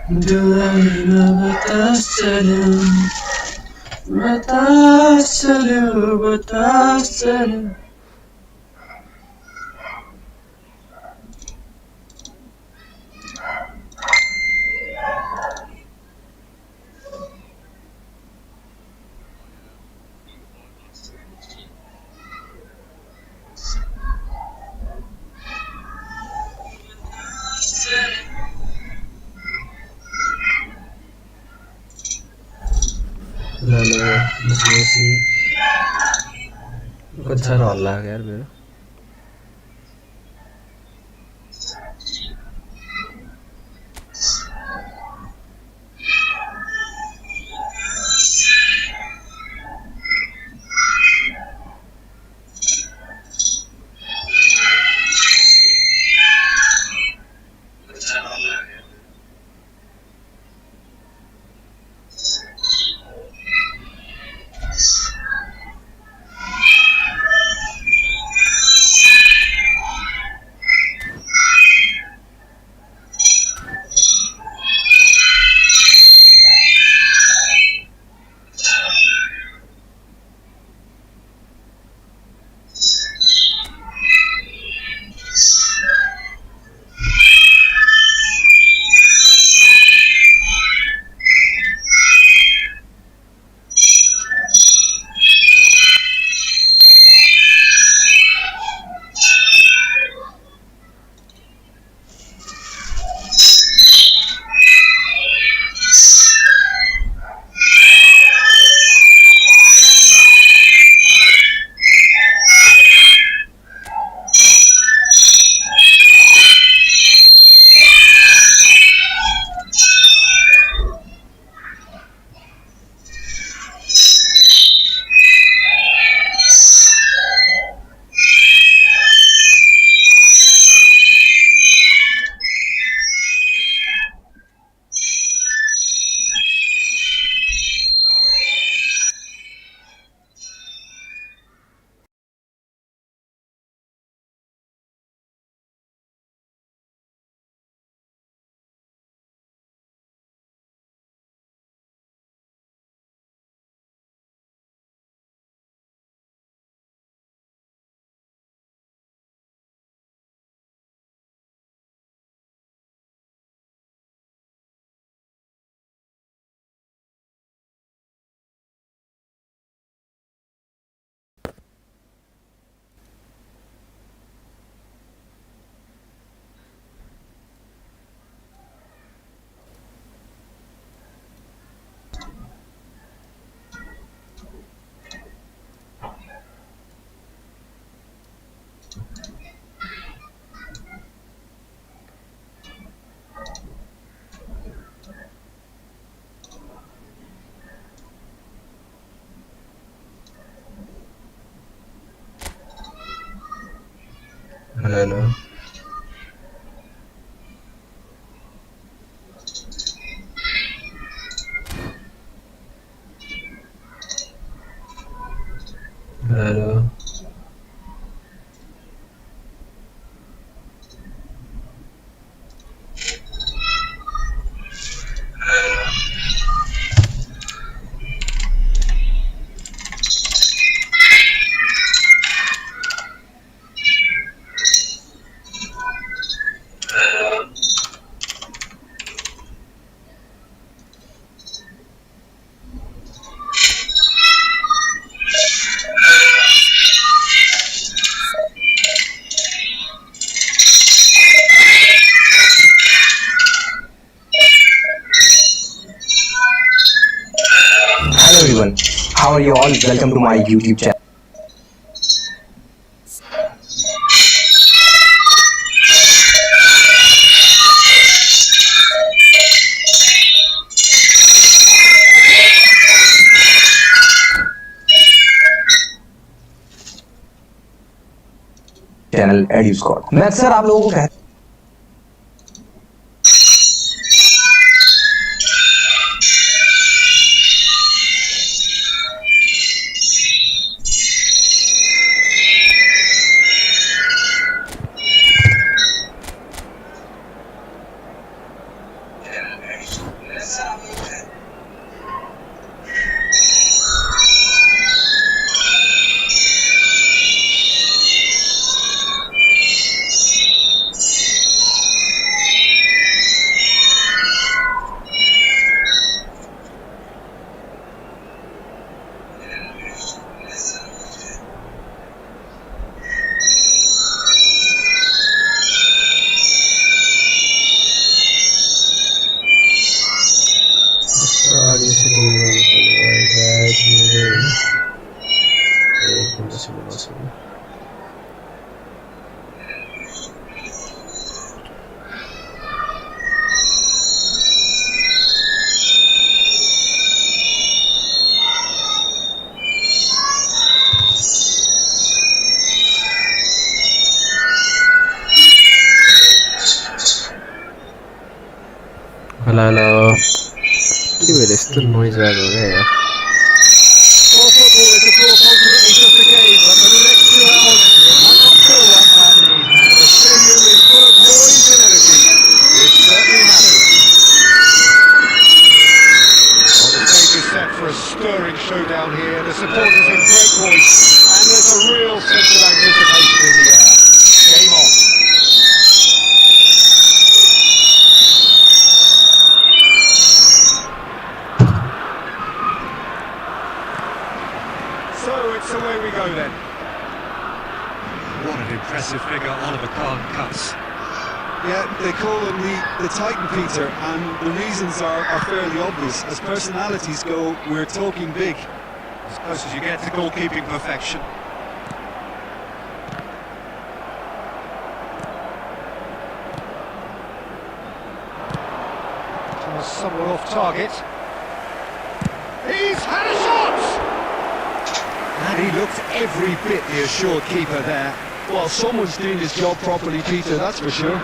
Duayla batasalu, batasalu, batasalu. Hello, Lucy. कुछ हल्ला आ गया यार मेरा. Hello. Hello. Hello everyone, how are you all? Welcome to my YouTube channel. Channel Eduscot. मैं अक्सर आप लोगों को कहता Halo, halo. Chi vede sto noise Corea? Well, football is, of course, ultimately just a game, but for the next 2 hours, it might not feel like that. The stadium is full of noise and energy. It certainly has it. Well, the stage is set for a stirring showdown here. The supporters in great voice, and there's a real sense of anticipation in the air. Game on. So it's away we go then. What an impressive figure Oliver Kahn cuts. Yeah, they call him the Titan, Peter, and the reasons are fairly obvious. As personalities go, we're talking big. As close as you get to goalkeeping perfection. Somewhere off target. He's had a shot! And he looked every bit the assured keeper there. Well, someone's doing his job properly, Peter, that's for sure.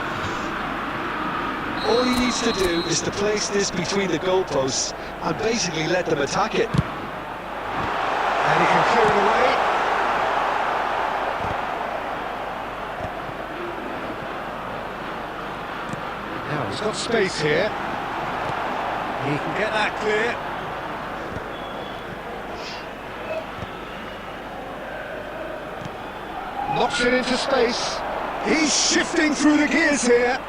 All he needs to do is to place this between the goalposts and basically let them attack it. And he can clear it away. Now he's got space here. He can get that clear. Knocks it into space. He's shifting through the gears here.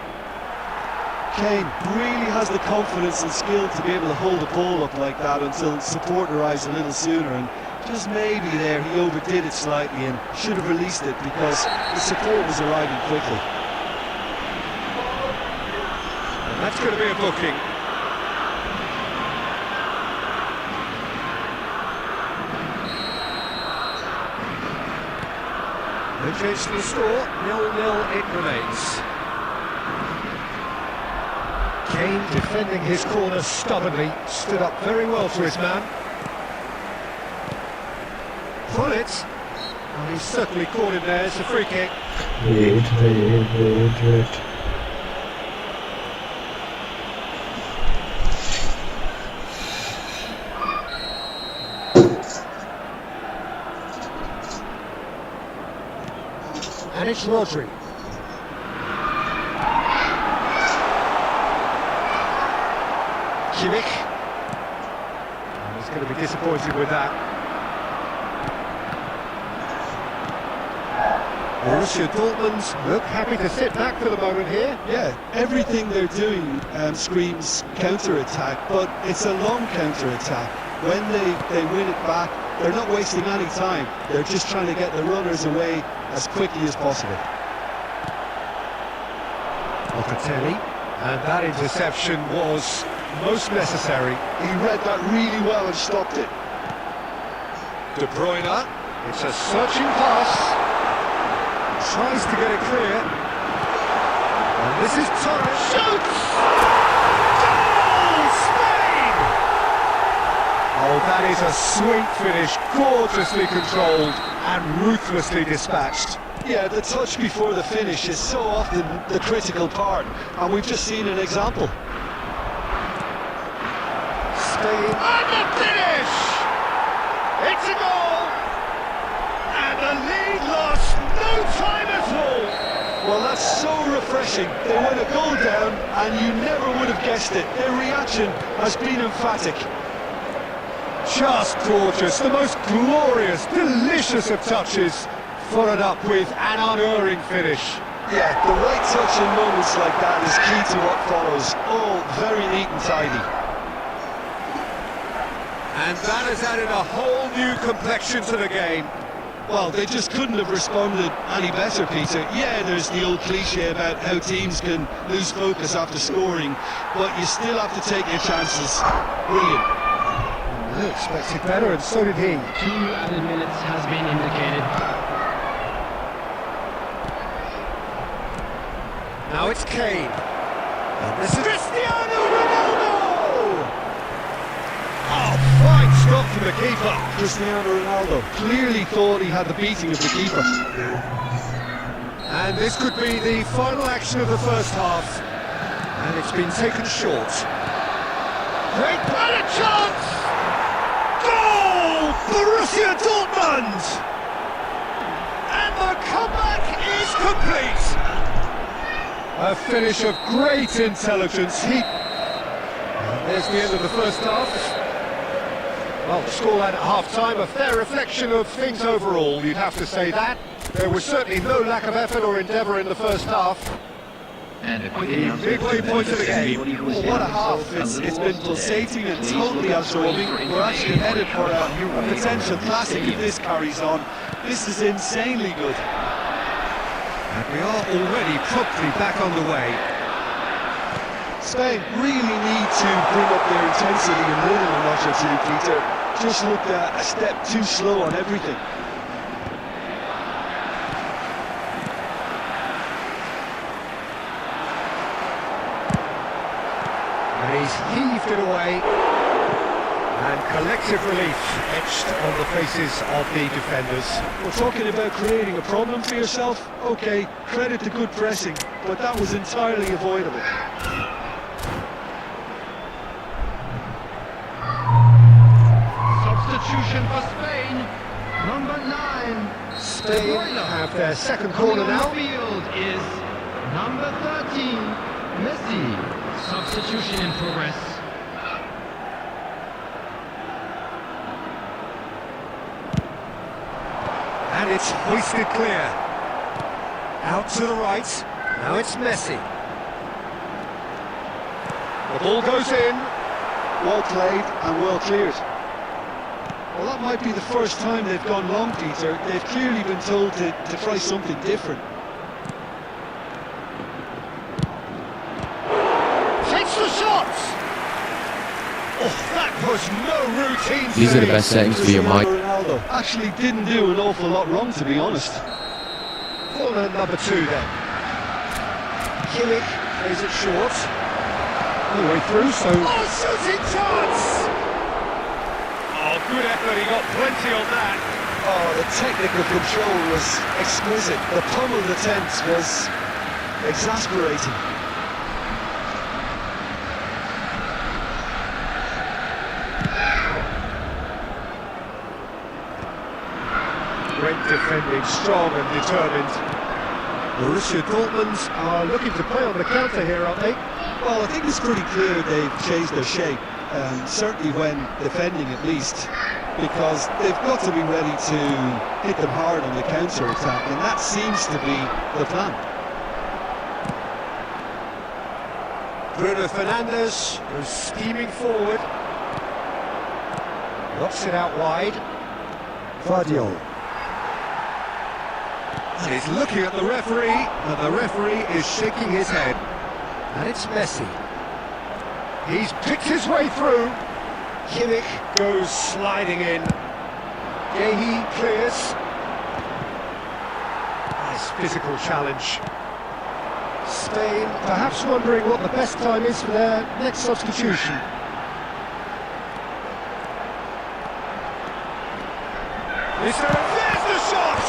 Kane really has the confidence and skill to be able to hold the ball up like that until support arrives a little sooner, and just maybe there he overdid it slightly and should have released it because the support was arriving quickly. And that's going to be a booking. No change to the score, 0-0 it remains. Kane defending his corner stubbornly, stood up very well for his man. Pull it. Well, he's certainly caught him there, it's a free kick. Wait. And it's Rodri. Kimmich. He's going to be disappointed with that. Borussia Dortmund look happy to sit back for the moment here. Yeah, everything they're doing screams counter-attack, but it's a long counter-attack. When they win it back, they're not wasting any time. They're just trying to get the runners away as quickly as possible. Arteta, and that interception was most necessary. He read that really well and stopped it. De Bruyne, it's a searching pass. Tries to get it clear. And this is Torres. Shoots! Goal! Spain! Oh, that is a sweet finish, gorgeously controlled and ruthlessly dispatched. Yeah, the touch before the finish is so often the critical part, and we've just seen an example. Spain, and the finish! It's a goal! And the lead lost no time at all! Well, that's so refreshing. They went a goal down, and you never would have guessed it. Their reaction has been emphatic. Just gorgeous, the most glorious, delicious of touches, followed up with an unerring finish. Yeah, the right touch in moments like that is key to what follows. All very neat and tidy. And that has added a whole new complexion to the game. Well, they just couldn't have responded any better, Peter. Yeah, there's the old cliche about how teams can lose focus after scoring, but you still have to take your chances. Brilliant. I expected better, and so did he. 2 added minutes has been indicated. Now it's Kane. And this is Cristiano Ronaldo! Oh, fine stop from the keeper. Cristiano Ronaldo clearly thought he had the beating of the keeper. And this could be the final action of the first half. And it's been taken short. Great and a chance! Goal! Borussia Dortmund! And the comeback is complete! A finish of great intelligence. There's the end of the first half. Well, the scoreline at half-time, a fair reflection of things overall, you'd have to say that. There was certainly no lack of effort or endeavour in the first half. And a quick The midway point of the game. Oh, What a half. It's been pulsating and totally absorbing. We're actually headed for a potential classic if this carries on. This is insanely good. And we are already promptly back on the way. Spain really need to bring up their intensity and rhythm a notch or two, Peter. Just looked a step too slow on everything. And he's heaved it away. And collective relief etched on the faces of the defenders. We're talking about creating a problem for yourself? Okay, credit to good pressing, but that was entirely avoidable. Substitution for Spain. Number 9. Spain have their second corner now. Field is number 13. Messi. Substitution in progress. And it's hoisted clear. Out to the right. Now it's Messi. The ball goes in. Well played and well cleared. Well, that might be the first time they've gone long, Peter. They've clearly been told to try something different. Takes the shot! Oh, that was no routine. These are the best settings for your mic. Ronaldo actually didn't do an awful lot wrong, to be honest. Corner number 2 then. Kimmich plays it short. All the way through, so... Oh, shooting chance! Oh, good effort, he got plenty on that. Oh, the technical control was exquisite. The pummeled attempt was exasperating. Great defending, strong and determined. Borussia Dortmund are looking to play on the counter here, aren't they? Well, I think it's pretty clear they've changed their shape, certainly when defending at least, because they've got to be ready to hit them hard on the counter-attack, and that seems to be the plan. Bruno Fernandes goes steaming forward. Knocks it out wide. Vardio. And he's looking at the referee, and the referee is shaking his head. And it's Messi. He's picked his way through. Kimmich goes sliding in. Yehi clears. Nice physical challenge. Spain perhaps wondering what the best time is for their next substitution. There's the shot!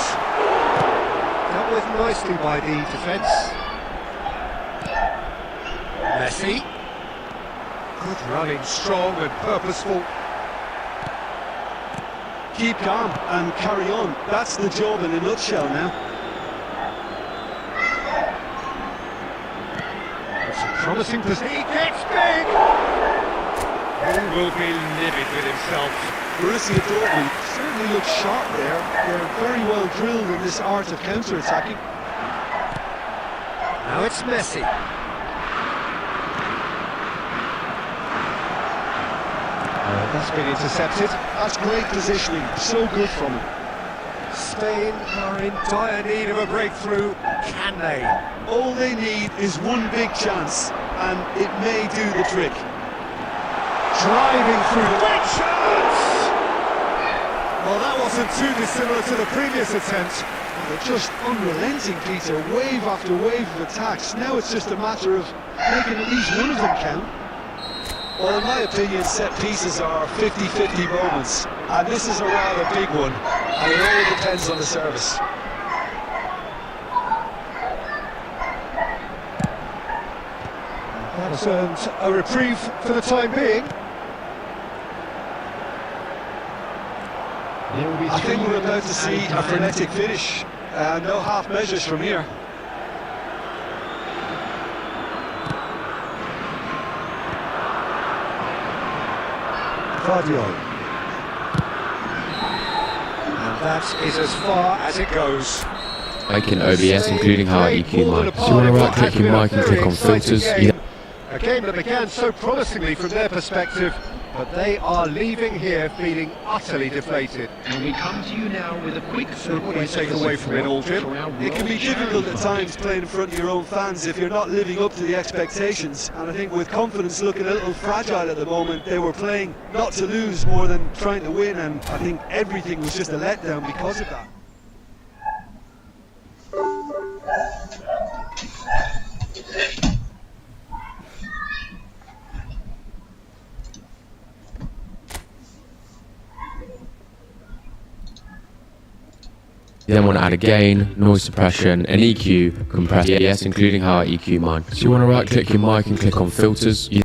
Dealt with nicely by the defence. Messi. Good running, strong and purposeful. Keep calm and carry on. That's the job in a nutshell now. That's a promising position. He gets big! He will be livid with himself. Borussia Dortmund certainly looks sharp there. They're very well drilled in this art of counter-attacking. Now it's Messi. That's been intercepted. That's great positioning. So good from him. Spain are in dire need of a breakthrough. Can they? All they need is one big chance, and it may do the trick. Driving through the big chance! Well, that wasn't too dissimilar to the previous attempt. They're just unrelenting, Peter. Wave after wave of attacks. Now it's just a matter of making at least one of them count. Well, in my opinion, set pieces are 50-50 moments, and this is a rather big one, and it all depends on the service. That has earned a reprieve for the time being. I think we're about to see a frenetic finish. No half measures from here. Fadio. And that is as far as it goes. Like in OBS, including how I EQ mic. So you want to right click your mic and click on filters. A game that began so promisingly from their perspective, but they are leaving here feeling utterly deflated. And we come to you now with a quick What do you take away from it all, Jim? It can be difficult at times playing in front of your own fans if you're not living up to the expectations. And I think with confidence looking a little fragile at the moment, they were playing not to lose more than trying to win, and I think everything was just a letdown because of that. You then want to add a gain, noise suppression, an EQ, compress, yes, including how I EQ mine. So you want to right click your mic and click on filters. You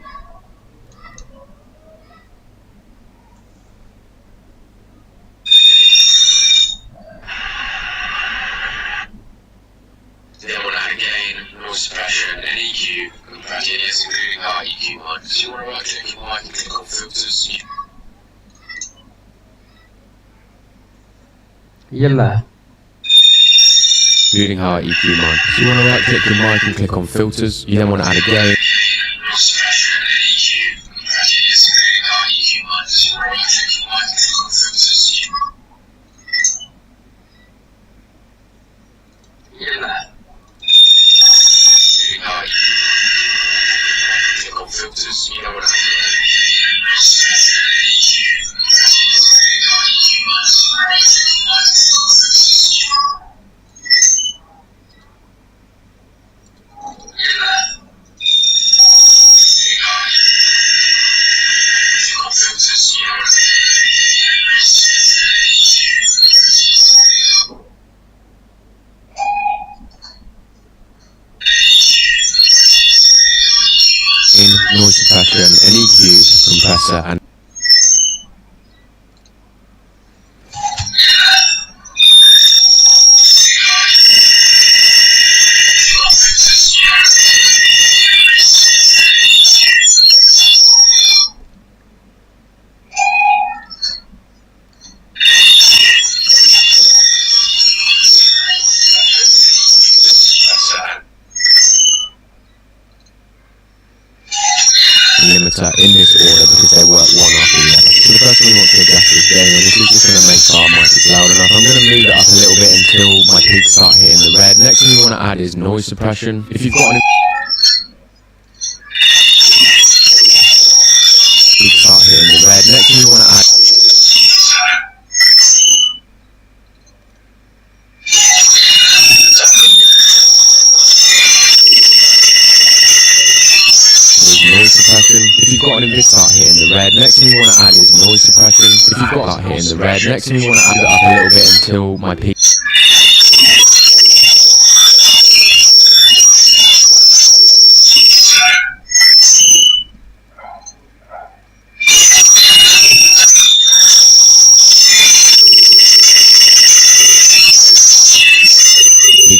then want to add a gain, noise suppression, an EQ, compress, yes, including how I EQ mine. So you want to right click your mic and click on filters. Yalla. Including how I EQ mine. So you want to right click your mic and click on filters. You then want to add a gain. Noise suppression, an EQ, compressor, and limiter in this order because they work one after the other. So the first thing we want to adjust is gain, and this is just going to make our mic loud enough. I'm going to move it up a little bit until my peaks start hitting the red. Next thing we want to add is noise suppression. If you've got any peaks start hitting the red. Next thing we want to add noise suppression. If you've got an invis start hitting the red, next thing you want to add is noise suppression. If you've got that hitting the red, next thing you want to add it up a little bit until my peak.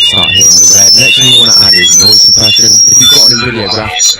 Start hitting the red. Next thing you want to add is noise suppression. If you've got an NVIDIA graphics.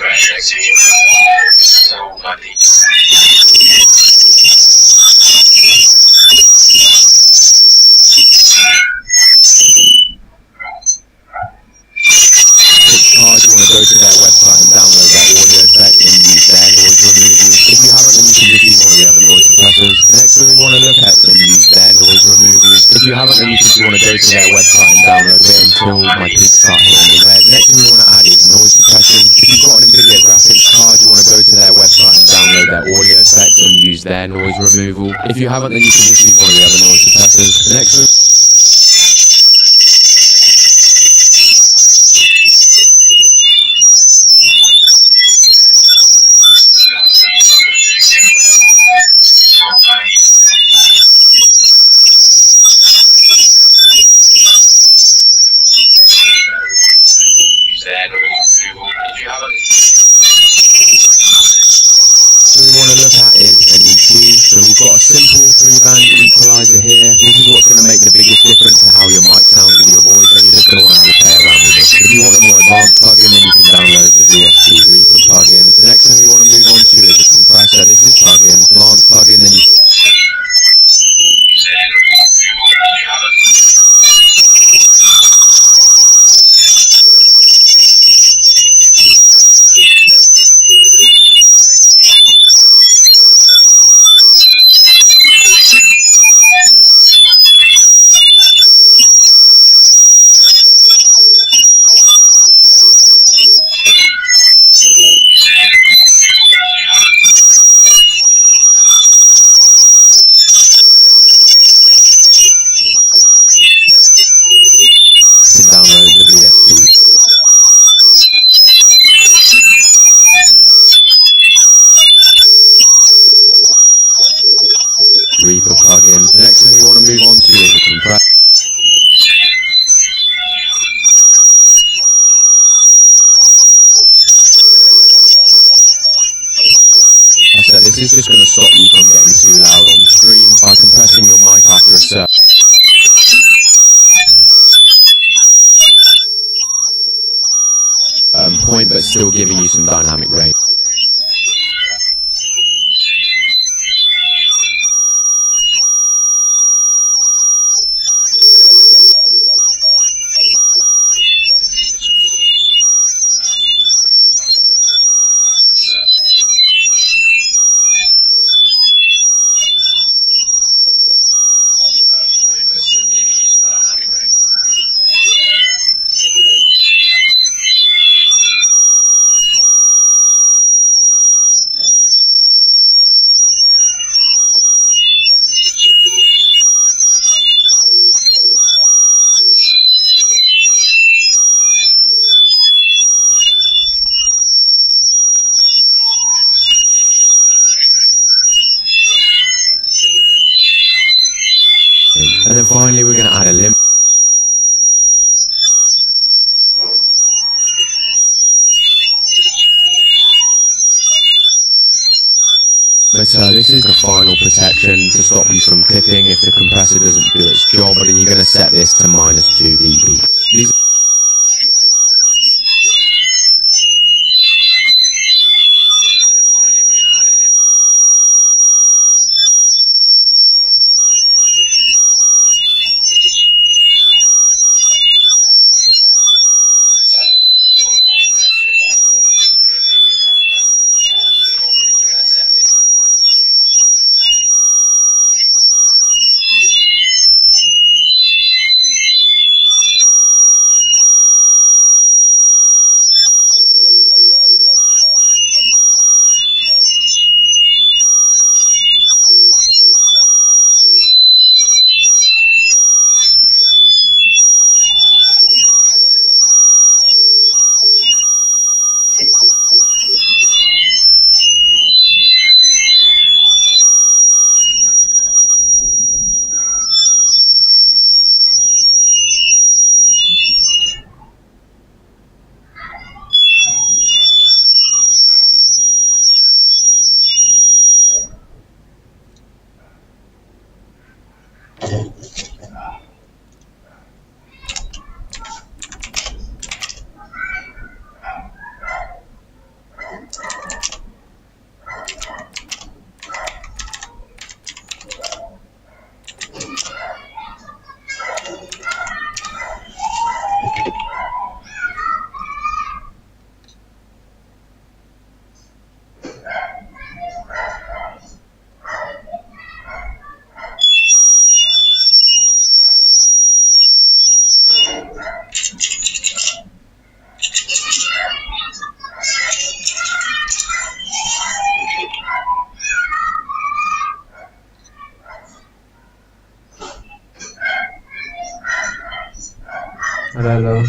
Card, you want to go to their website and download that audio effect and use their noise removal. If you haven't, then you can just use one of the other noise suppressors. Next thing we want to look at and use their noise removal. If you haven't, then you can just want to go to their website and download it until my peaks start hitting the red. Next thing you want to add is noise suppression. If you've got an NVIDIA graphics card, you want to go to their website and download their audio effect and use their noise removal. If you haven't, then you can just use one of the other noise suppressors. Next thing we want to look at is an EQ. So we've got a simple 3-band equalizer here. VSP Reaper plugin. The next thing we want to move on to is a compressor. This is plugin, advanced plugin, then you can download the VSP. Reaper plugin. The next thing we want to move on to is a compressor. So this is just going to stop you from getting too loud on stream by compressing your mic after a certain point, but still giving you some dynamic range. And then finally we're going to add a limit. So this is the final protection to stop you from clipping if the compressor doesn't do its job, and you're going to set this to -2 dB. These Hello.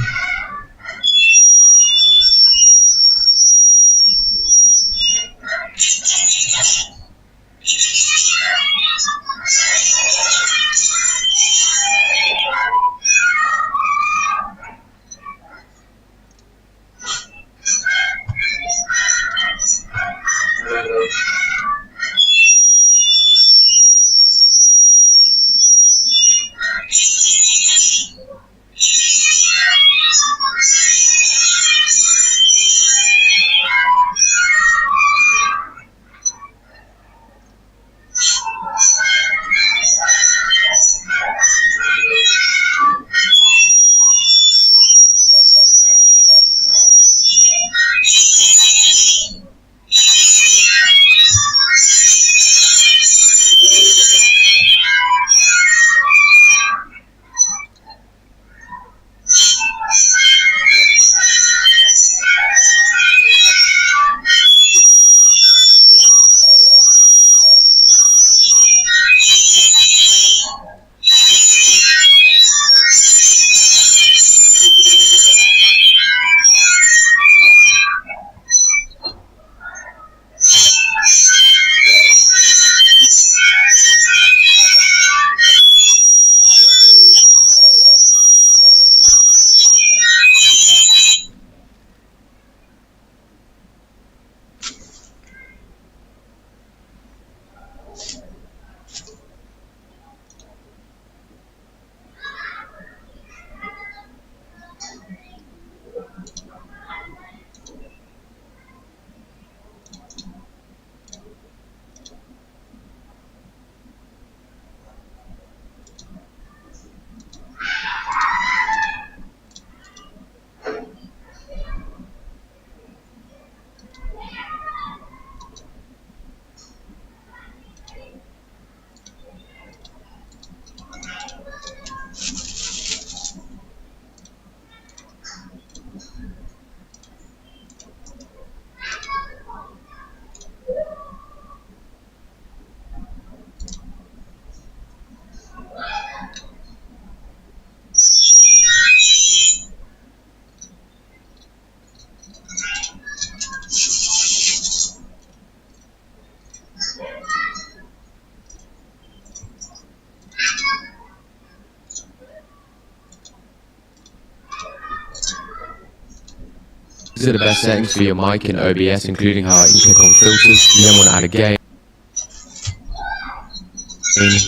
These are the best settings for your mic in OBS, including how I can click on filters. You then want to add a gain,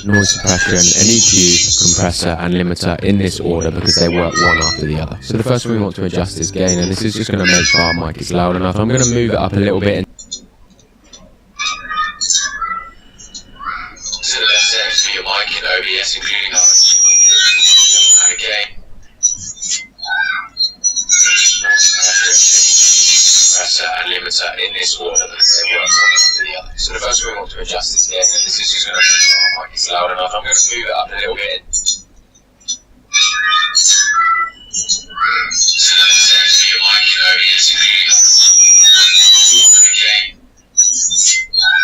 noise suppression, an EQ, compressor and limiter in this order because they work one after the other. So the first one we want to adjust is gain, and this is just going to make sure our mic is loud enough. I'm going to move it up a little bit. These are the best settings for your mic in OBS, including how I can add a gain, and limiter in this order because they work one after the other. So the first one we want to adjust is gain, and this is just going to make sure our mic is loud enough. I'm going to move it up a little bit.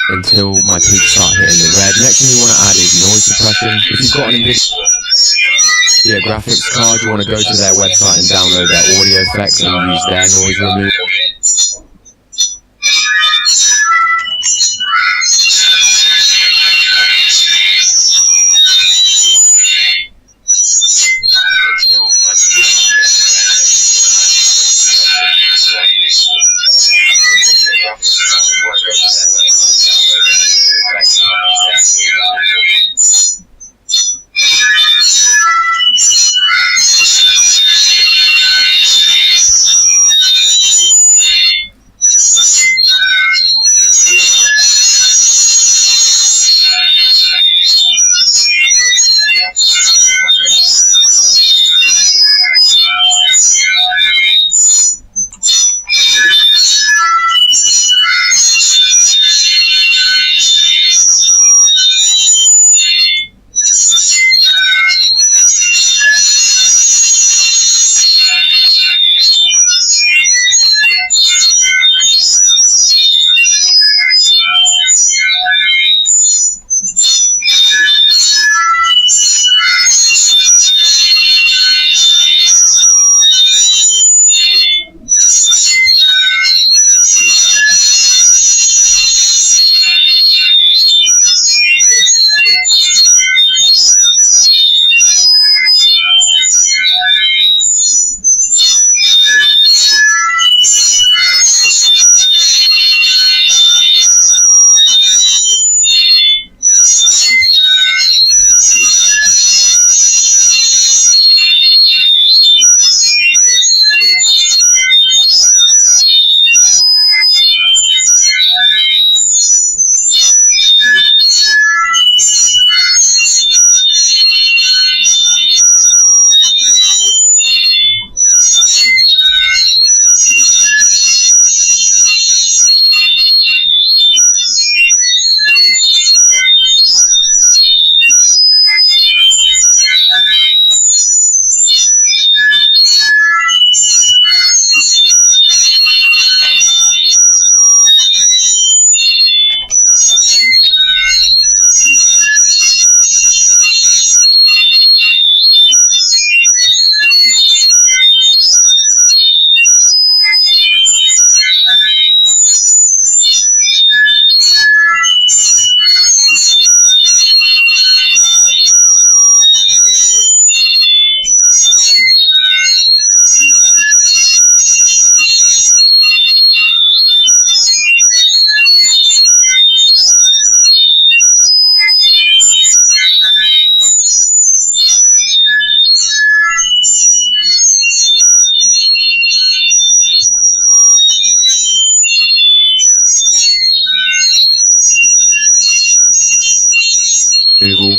Until my peaks start hitting the red. Next thing we want to add is noise suppression. If you've got an NVIDIA graphics card, you want to go to their website and download their audio effects and use their noise removal.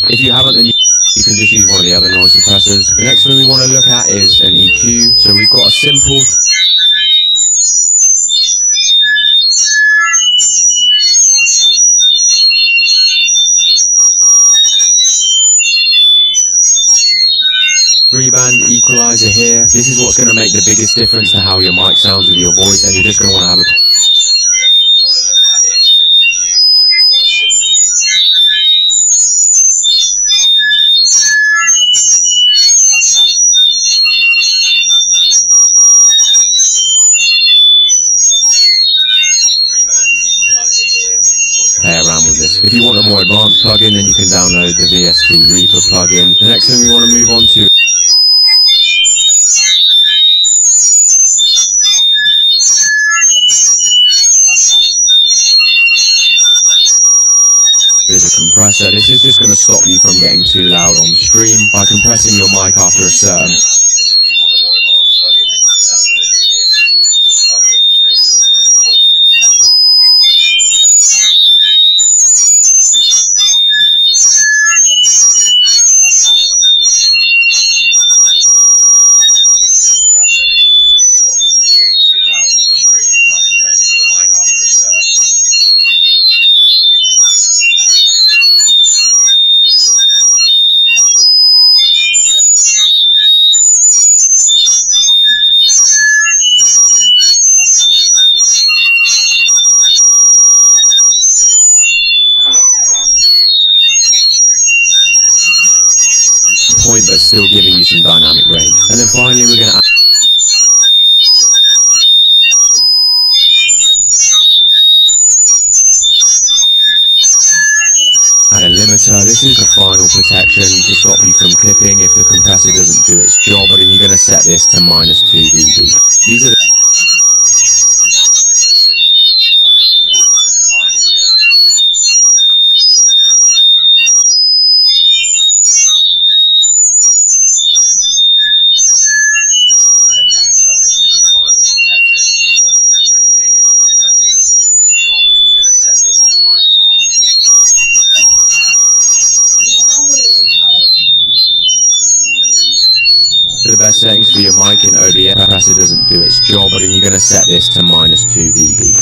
If you haven't, then you can just use one of the other noise suppressors. The next thing we want to look at is an EQ. So we've got a simple three-band equalizer here. This is what's going to make the biggest difference to how your mic sounds with your voice, and you're just going to want to have a play around with this. If you want a more advanced plugin, then you can download the VST Reaper plugin. The next thing we want to move on to stop you from getting too loud on stream by compressing your mic after a certain point, but still giving you some dynamic range. And then finally we're going to add a limiter. This is the final protection to stop you from clipping if the compressor doesn't do its job, and you're going to set this to -2 dB. These are the best settings for your mic in OBS. Compressor doesn't do its job, and you're going to set this to -2 dB.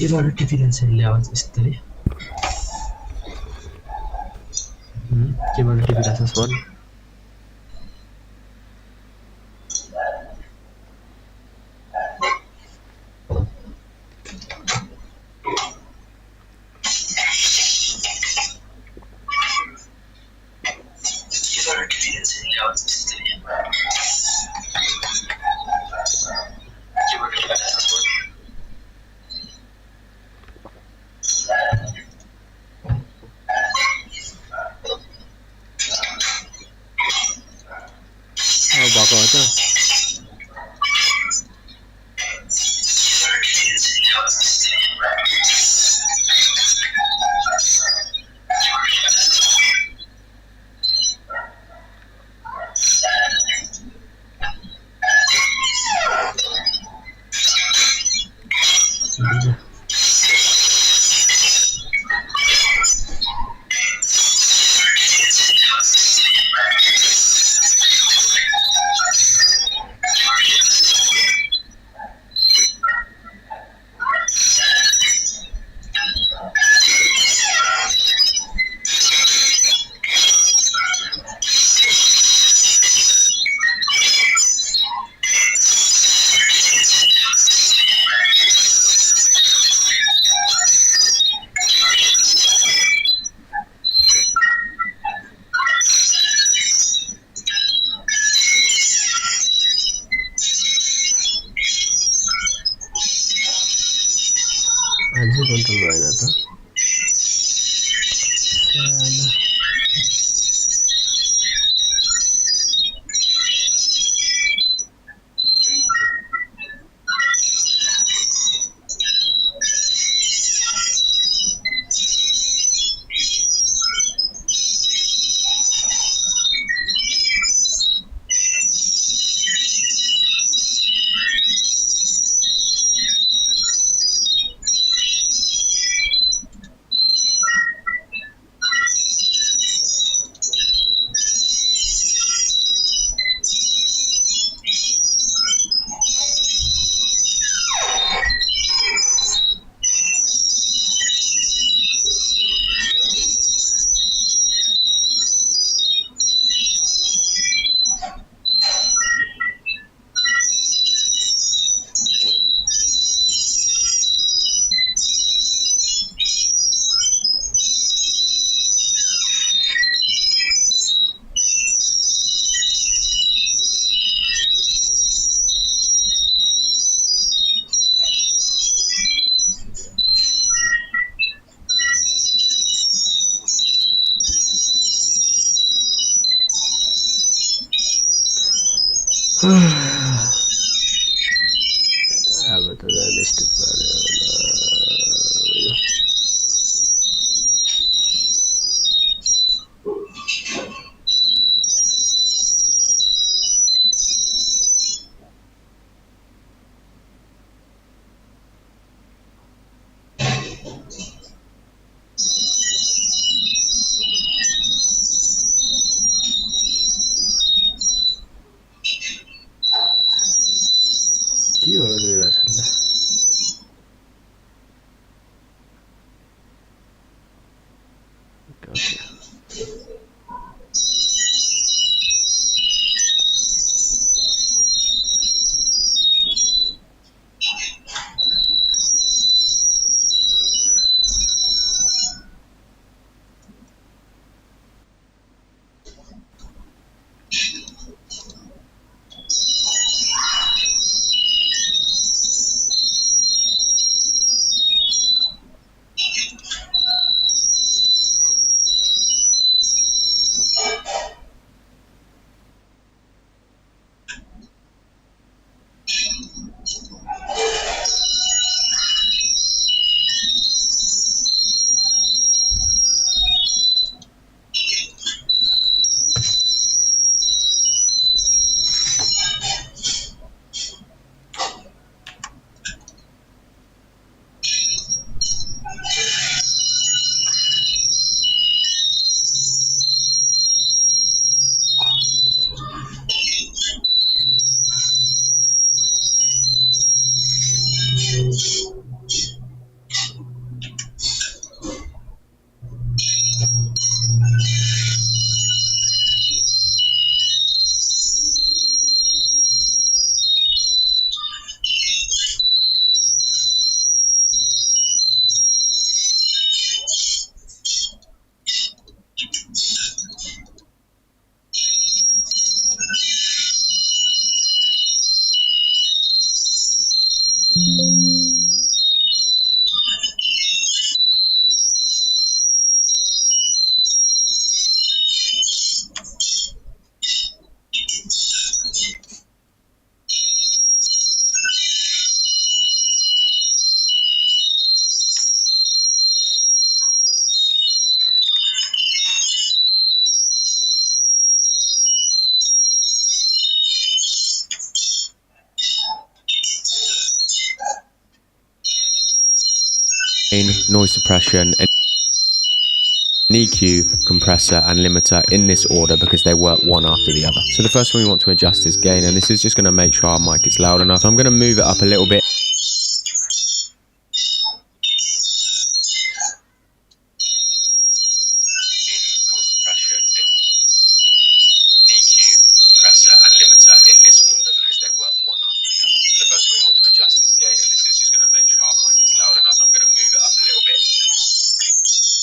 Gimana dividensinya lewat istri? Gimana dividensi Swan? Gimana dividensinya lewat istri? Gimana dividensi Swan? Oh, bakal aja. Anjir kontrol lain atau? Sana. Okay. Noise suppression, an EQ, compressor and limiter in this order because they work one after the other. So the first one we want to adjust is gain, and this is just going to make sure our mic is loud enough. So I'm going to move it up a little bit. Noise suppression, an EQ, compressor and limiter in this order because they work one after the other. So the first one we want to adjust is gain, and this is just going to make sure our mic is loud enough. I'm going to move it up a little bit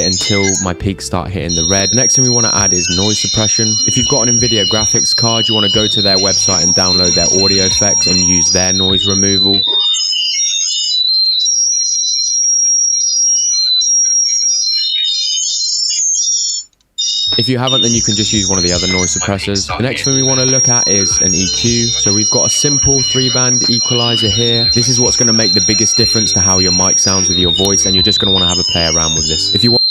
until my peaks start hitting the red. The next thing we want to add is noise suppression. If you've got an NVIDIA graphics card, you want to go to their website and download their audio effects and use their noise removal. If you haven't, then you can just use one of the other noise suppressors. The next thing we want to look at is an EQ. So we've got a simple 3-band equalizer here. This is what's going to make the biggest difference to how your mic sounds with your voice, and you're just going to want to have a play around with this. If you want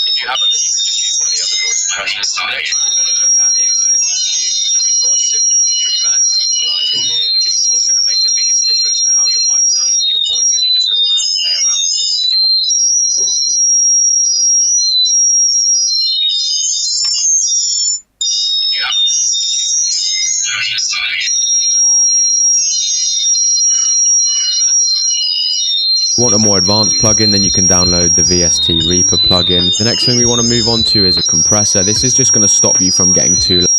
If you haven't, then you can just use one of the other noise suppressors. The next thing we want to look at is an EQ. So we've got a simple 3-band equalizer here. This is what's going to make the biggest difference to how your mic sounds with your voice, and you're just going to want to have a play around with this. If you want If you haven't, want a more advanced plugin, then you can download the VST Reaper plugin. The next thing we want to move on to is a compressor. This is just going to stop you from getting too loud.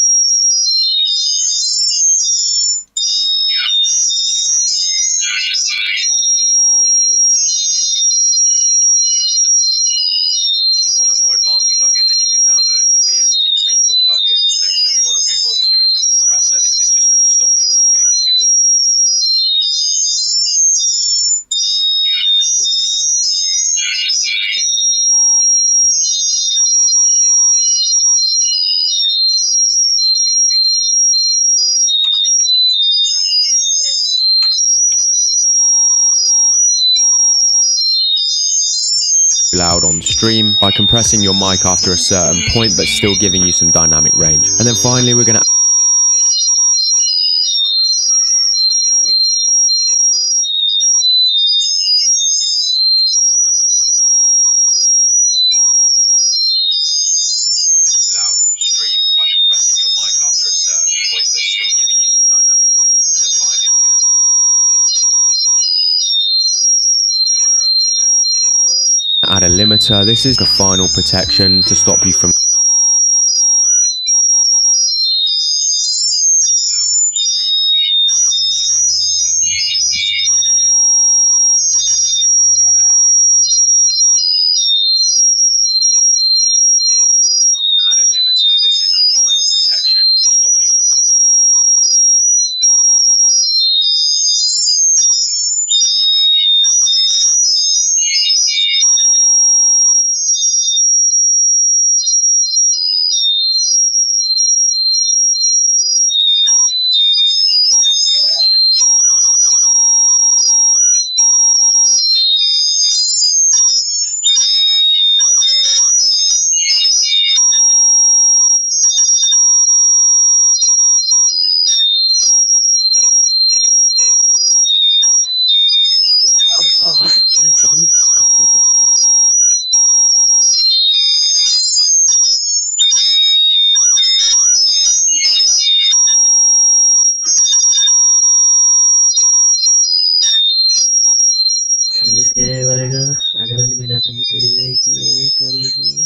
Loud on stream by compressing your mic after a certain point but still giving you some dynamic range. And then finally we're going to loud on stream by compressing your mic after a certain point but still giving you some dynamic range. And then finally we're going to limiter. This is a final protection to stop you from Sunis kayak mereka ada yang diminati dari baiki kalau semua.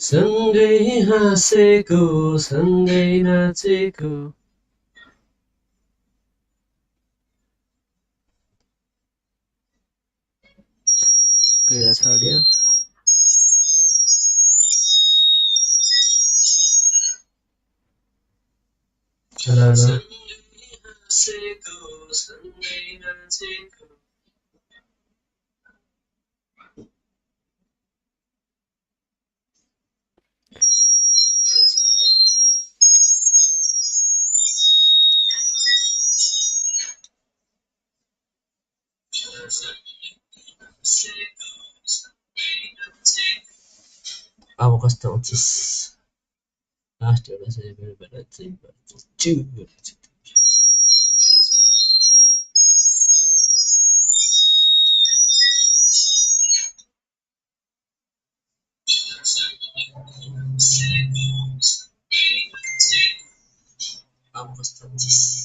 सँगै हाँसेको सँगै नाचेको गएर छड्यो र अब कस्तो आउँछस् last एउटा चाहिँ मेरो बेला चाहिँ अब कस्तो आउँछस्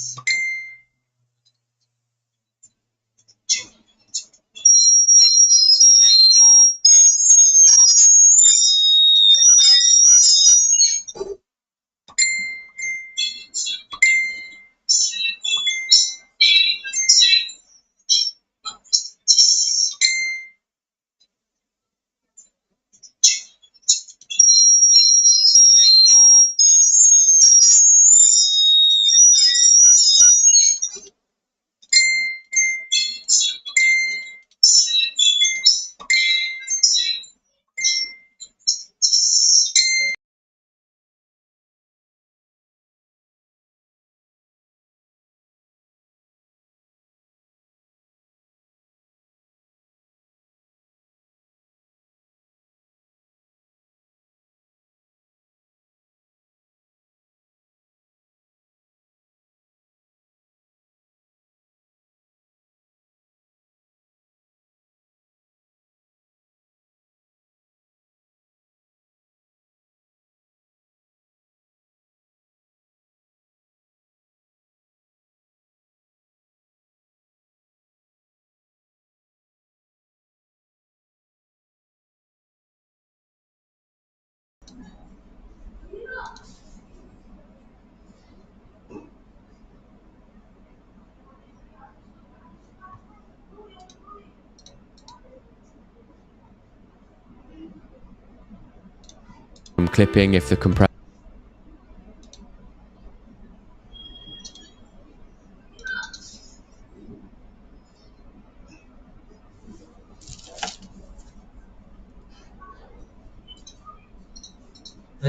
I'm clipping if the compressor.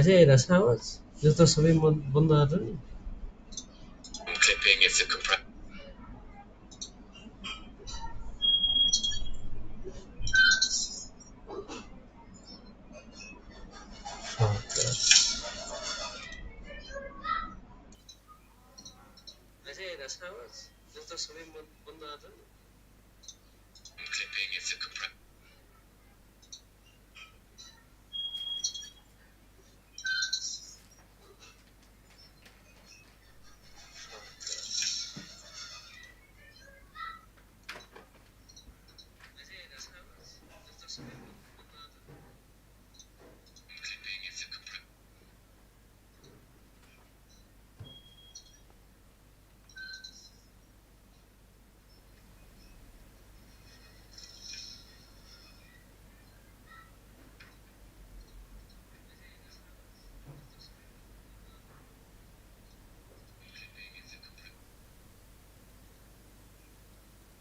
अझै हेरेको आवाज यो त सबै बन्द गरेर नि Clipping if the compressor. अझै हेरेको आवाज यो त सबै बन्द गरेर नि Clipping if the compressor.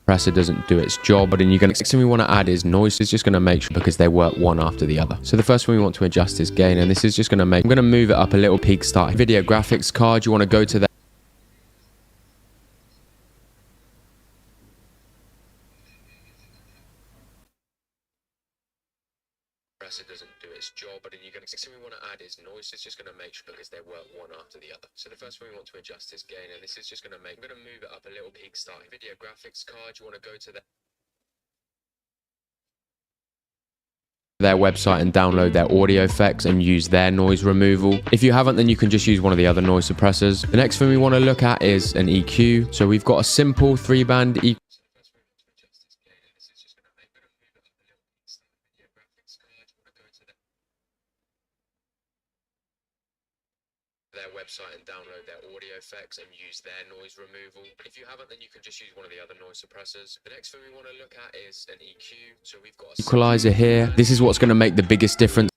Compressor doesn't do its job, but then you're going to, next thing we want to add is noise. It's just going to make sure because they work one after the other. So the first one we want to adjust is gain, and this is just going to make, I'm going to move it up a little. Peak start video graphics card, you want to go to compressor doesn't do its job, but then you're going to, next thing we want to add is noise. It's just going to make sure because they work one after the other. So the first one we want to adjust is gain, and this is just going to make, I'm going to move it up a little. Peak start video graphics card, you want to go to their website and download their audio effects and use their noise removal. If you haven't, then you can just use one of the other noise suppressors. The next thing we want to look at is an EQ. So we've got a simple 3-band EQ. Their website and download their audio effects and use their noise removal. If you haven't, then you can just use one of the other noise suppressors. The next thing we want to look at is an EQ. So we've got an equalizer here. This is what's going to make the biggest difference.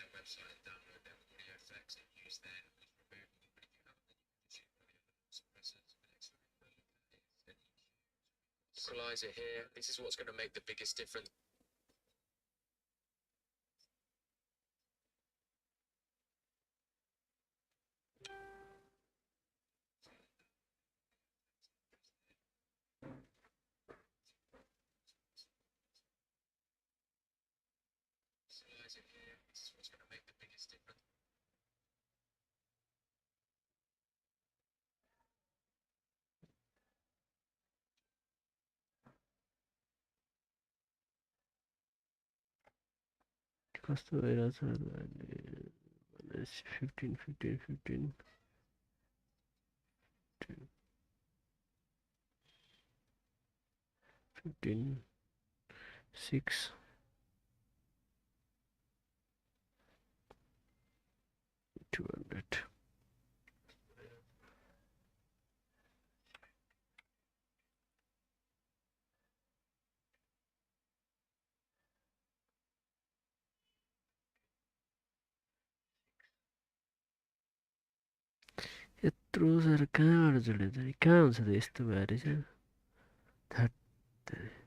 Their website and download their audio effects and use their noise removal. But if you haven't, then you can just use one of the other noise suppressors. The next thing we want to look at is an EQ. Equalizer here. This is what's going to make the biggest difference. Equalizer here. This is what's going to make the biggest difference. कस्तो भइरहेछ 15 15 15 15 6 200 यत्रो साह्रो कहाँबाट जोडेछ नि कहाँ हुन्छ त यस्तो भएर चाहिँ -2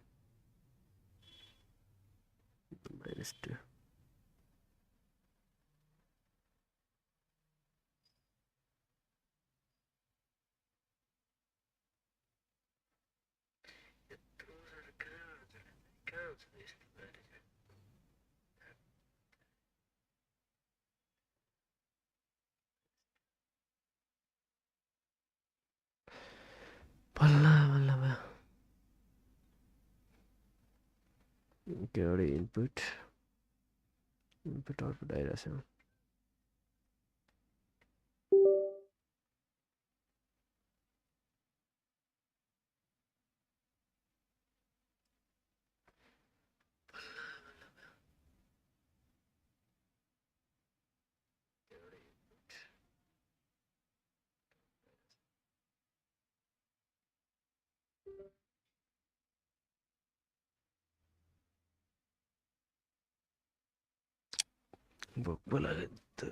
बल्ल बल्ल भयो के एउटा इनपुट आउटपुट आइरहेछ Bola gitti.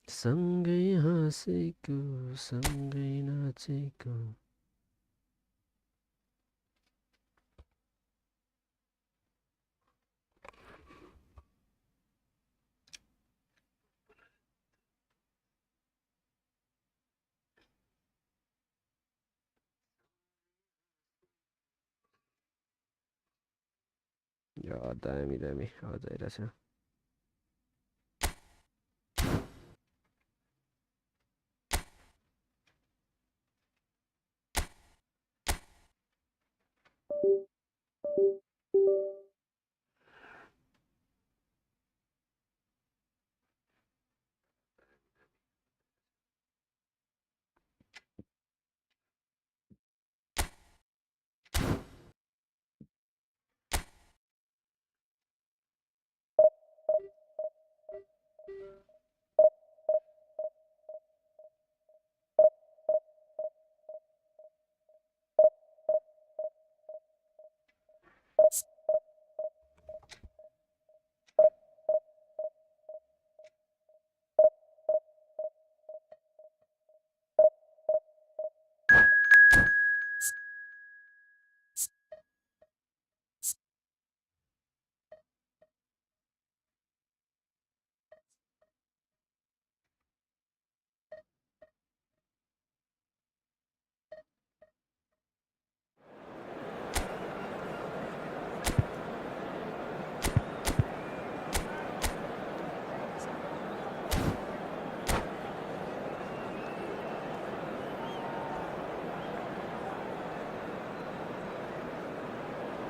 सँगै हाँसेको सँगै नाचेको Ja, दामी आवाज आइरहेछ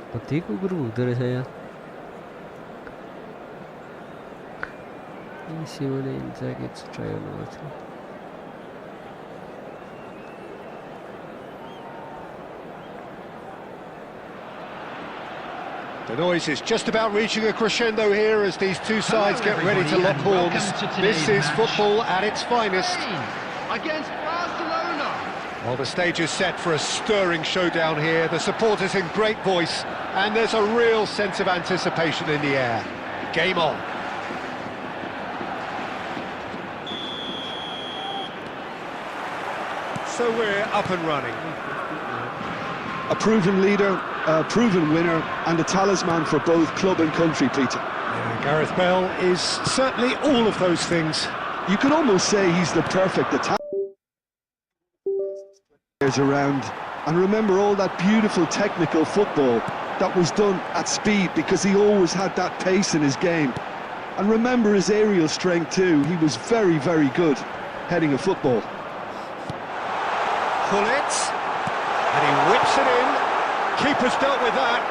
कतिको ग्रुप हुँदो रहेछ यार सिमोने ज्याकेट्स ट्राई गर्नुपर्छ The noise is just about reaching a crescendo here as these two sides get ready to lock horns. This is football at its finest. Against Barcelona. Well, the stage is set for a stirring showdown here. The supporters in great voice, and there's a real sense of anticipation in the air. Game on. So we're up and running. A proven leader, a proven winner, and a talisman for both club and country, Peter. Yeah, Gareth Bale is certainly all of those things. You could almost say he's the perfect attacker around. And remember all that beautiful technical football that was done at speed, because he always had that pace in his game. And remember his aerial strength too. He was very, very good heading a football. Pull it, and he whips it in. Keeper's dealt with that.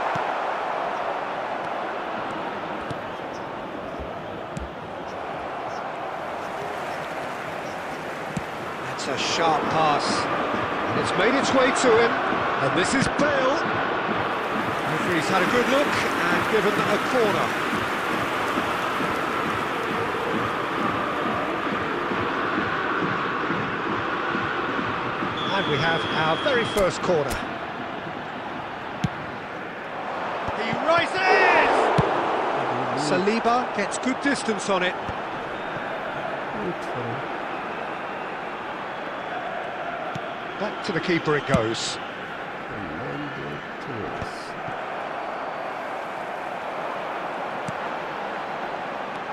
That's a sharp pass, and it's made its way to him. And this is Bale. Referee's had a good look and given a corner. And we have our very first corner. He rises! Saliba gets good distance on it. Back to the keeper it goes.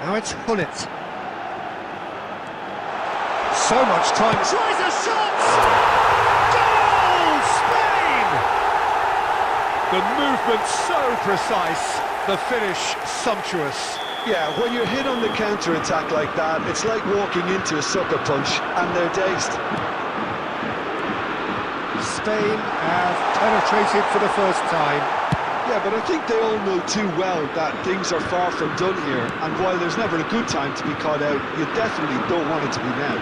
Now it's Hullet. So much time. Tries a shot! Goal! Spain! The movement so precise, the finish sumptuous. Yeah, when you're hit on the counter-attack like that, it's like walking into a sucker punch, and they're dazed. Spain have penetrated for the first time. Yeah, but I think they all know too well that things are far from done here, and while there's never a good time to be caught out, you definitely don't want it to be now.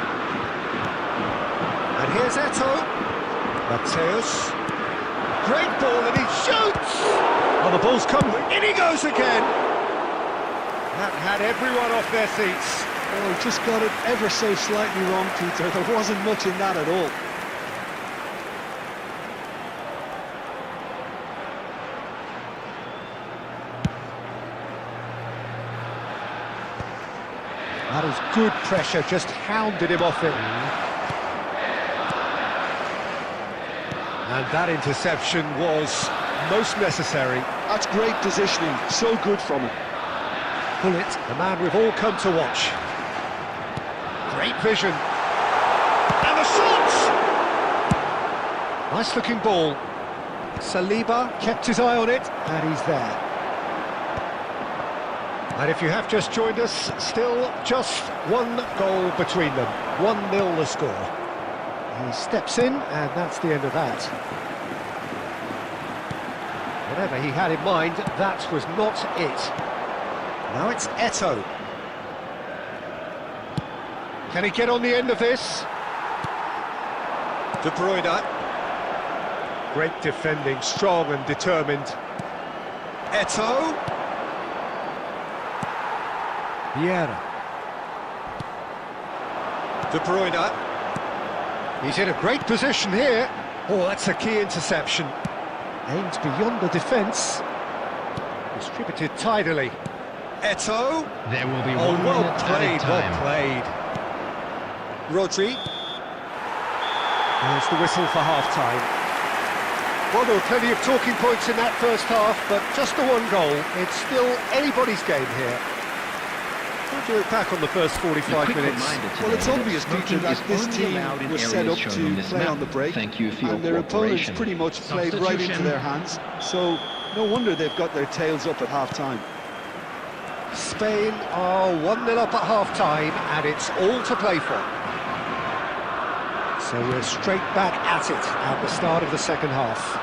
And here's Eto. Mateus. Great ball, and he shoots! Oh, the ball's come, in he goes again! That had everyone off their seats. Oh, he just got it ever so slightly wrong, Peter. There wasn't much in that at all. was good pressure, just hounded him off it. And that interception was most necessary. That's great positioning, so good from him. Bullet, the man we've all come to watch. Great vision. And the shot! Nice looking ball. Saliba kept his eye on it, and he's there. And if you have just joined us, still just one goal between them. 1-0 the score. He steps in, and that's the end of that. Whatever he had in mind, that was not it. Now it's Eto'o. Can he get on the end of this? De Bruyne. Great defending, strong and determined. Eto'o. Vieira. De Bruyne. He's in a great position here. Oh, that's a key interception. Aimed beyond the defence. Distributed tidily. Eto'o. There will be Oh, 1 well minute played, added time. well played. Rodri. There's the whistle for half-time. Well, there were plenty of talking points in that first half, but just the one goal. It's still anybody's game here. What do you look back on the first 45 minutes? Well, it's obvious, Peter, that this team was set up to play on the break, Thank you for your and their opponents cooperation. pretty much played right into their hands, so no wonder they've got their tails up at half-time. Spain are 1-0 up at half-time, and it's all to play for. So we're straight back at it at the start of the second half.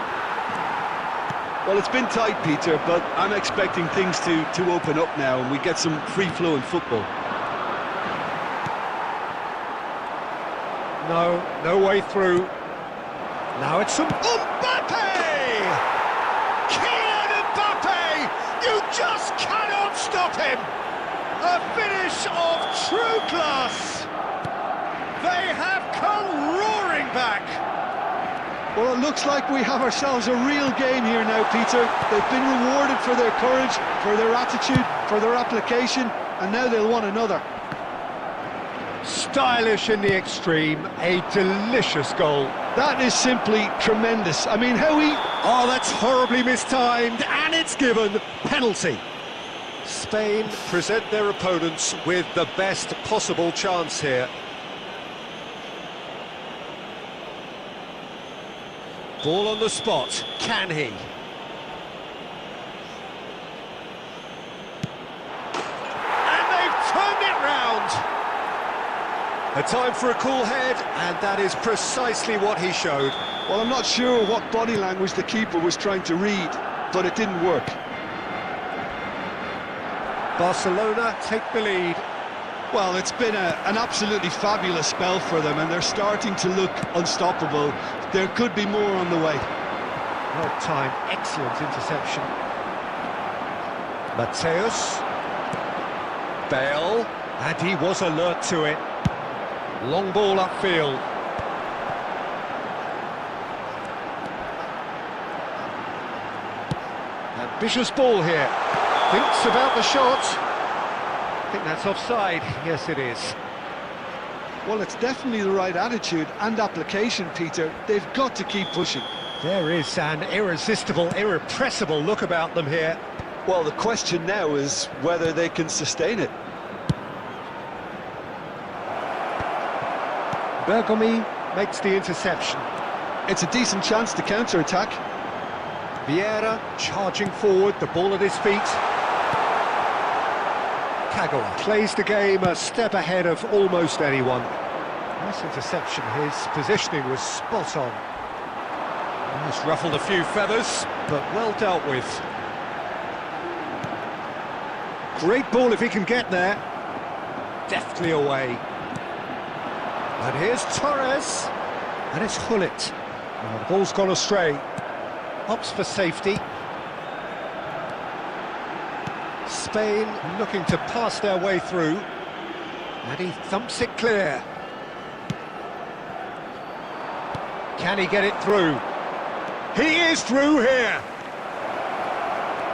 Well, it's been tight, Peter, but I'm expecting things to open up now and we get some free-flowing football. No way through. Now it's some Mbappe! Kylian Mbappe! You just cannot stop him! A finish of true class! They have come roaring back! Well, it looks like we have ourselves a real game here now, Peter. They've been rewarded for their courage, for their attitude, for their application, and now they'll want another. Stylish in the extreme, a delicious goal. That is simply tremendous. I mean, how he... Oh, that's horribly mistimed, and it's given penalty. Spain present their opponents with the best possible chance here. Ball on the spot, can he? And they've turned it round! A time for a cool head, and that is precisely what he showed. Well, I'm not sure what body language the keeper was trying to read, but it didn't work. Barcelona take the lead. Well, it's been an absolutely fabulous spell for them, and they're starting to look unstoppable. There could be more on the way. Well timed, excellent interception. Mateus. Bale, and he was alert to it. Long ball upfield. Ambitious ball here. Thinks about the shot. I think that's offside. Yes, it is. Well, it's definitely the right attitude and application, Peter. They've got to keep pushing. There is an irresistible, irrepressible look about them here. Well, the question now is whether they can sustain it. Bergomi makes the interception. It's a decent chance to counter-attack. Vieira charging forward, the ball at his feet. Kagawa plays the game a step ahead of almost anyone. Nice interception, his positioning was spot on. He's ruffled a few feathers, but well dealt with. Great ball if he can get there. Deftly away. And here's Torres. And it's Hullet. Oh, the ball's gone astray. Opts for safety. Spain looking to pass their way through. And he thumps it clear. Can he get it through? He is through here!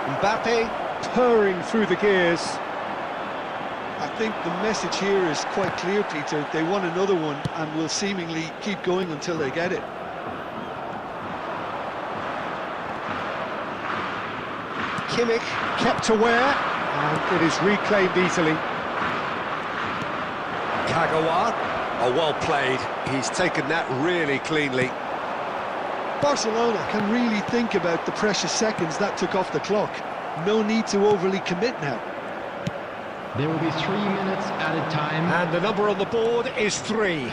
Mbappe purring through the gears. I think the message here is quite clear, Peter. They want another one and will seemingly keep going until they get it. Kimmich kept aware, and it is reclaimed easily. Kagawa, oh, well played. He's taken that really cleanly. Barcelona can really think about the precious seconds that took off the clock. No need to overly commit now. There will be 3 minutes added time. And the number on the board is 3.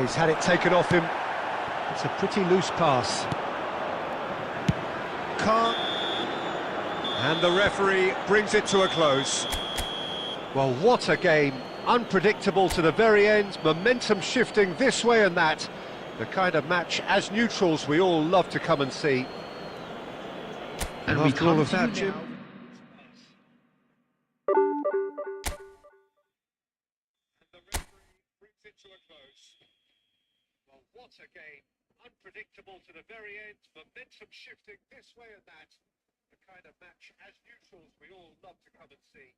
He's had it taken off him. It's a pretty loose pass. Can't. And the referee brings it to a close. Well, what a game. Unpredictable to the very end, momentum shifting this way and that. The kind of match, as neutrals, we all love to come and see. And after all of that, Jim... Well, what a game. Unpredictable to the very end, momentum shifting this way and that. The kind of match, as neutrals, we all love to come and see.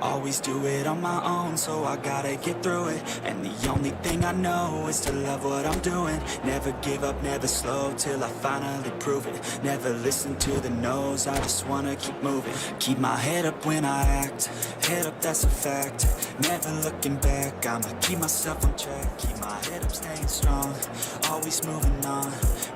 Always do it on my own, so I gotta get through it. And the only thing I know is to love what I'm doing. Never give up, never slow, till I finally prove it. Never listen to the no's, I just wanna keep moving. Keep my head up when I act, head up, that's a fact. Never looking back, I'ma keep myself on track. Keep my head up, staying strong, always moving on.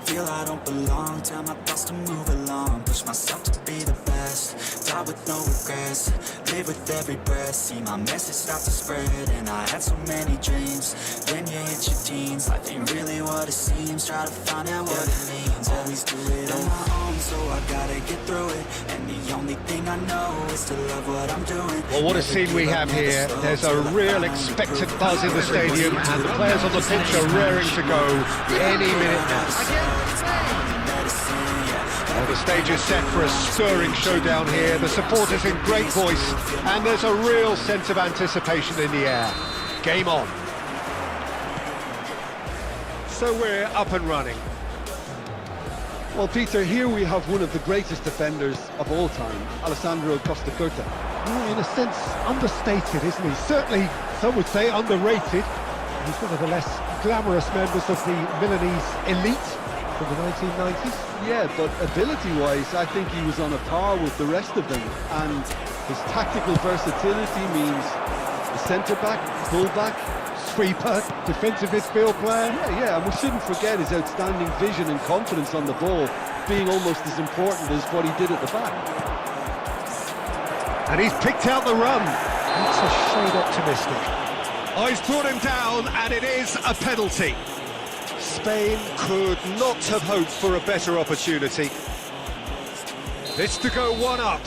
Feel I don't belong, tell my thoughts to move along. Push myself to be the best, die with no regrets. Live with every breath, see my message start to spread. And I had so many dreams, then you hit your teens. Life ain't really what it seems, try to find out what it means. Always do it on my own, so I gotta get through it. And the only thing I know is to love what I'm doing. Well, what a scene we have here. There's a real expectant buzz in the stadium, and the players on the pitch are raring to go any minute now. Well, the stage is set for a stirring showdown here. The supporters in great voice, and there's a real sense of anticipation in the air. Game on. So we're up and running. Well, Peter, here we have one of the greatest defenders of all time, Alessandro Costa Curta. Well, in a sense, understated, isn't he? Certainly, some would say underrated. He's one of the less glamorous members of the Milanese elite from the 1990s. Yeah, but ability-wise, I think he was on a par with the rest of them. And his tactical versatility means a centre-back, full-back, Sweeper, defensive midfield player. Yeah, and we shouldn't forget his outstanding vision and confidence on the ball being almost as important as what he did at the back. And he's picked out the run. That's a shade optimistic. Oh, he's brought him down, and it is a penalty. Spain could not have hoped for a better opportunity. This to go one up.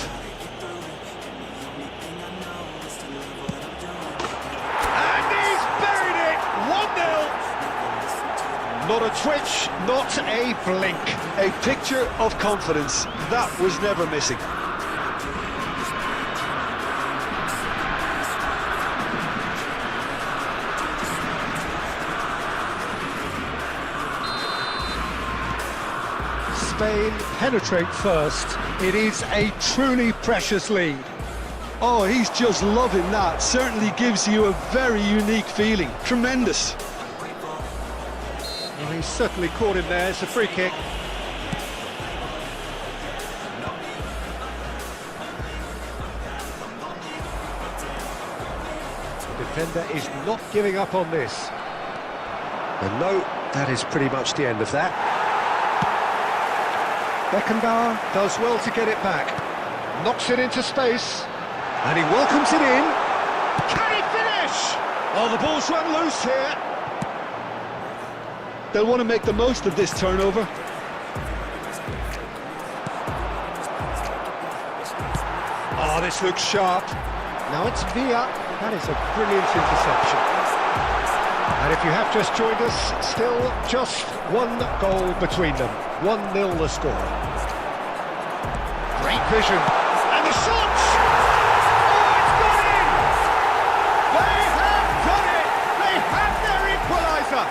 And he's buried it! 1-0. Not a twitch, not a blink. A picture of confidence that was never missing. Spain penetrate first. It is a truly precious lead. Oh, he's just loving that. Certainly gives you a very unique feeling. Tremendous. Well, he's certainly caught him there. It's a free kick. defender is not giving up on this. And no, that is pretty much the end of that. Beckenbauer does well to get it back. Knocks it into space. And he welcomes it in. Can he finish? Oh, the ball's run loose here. They'll want to make the most of this turnover. Oh, this looks sharp. Now it's Villa. That is a brilliant interception. And if you have just joined us, still just one goal between them. 1-0 the score. Great vision. And the shots! Oh, it's gone in! They have done it! They have their equaliser!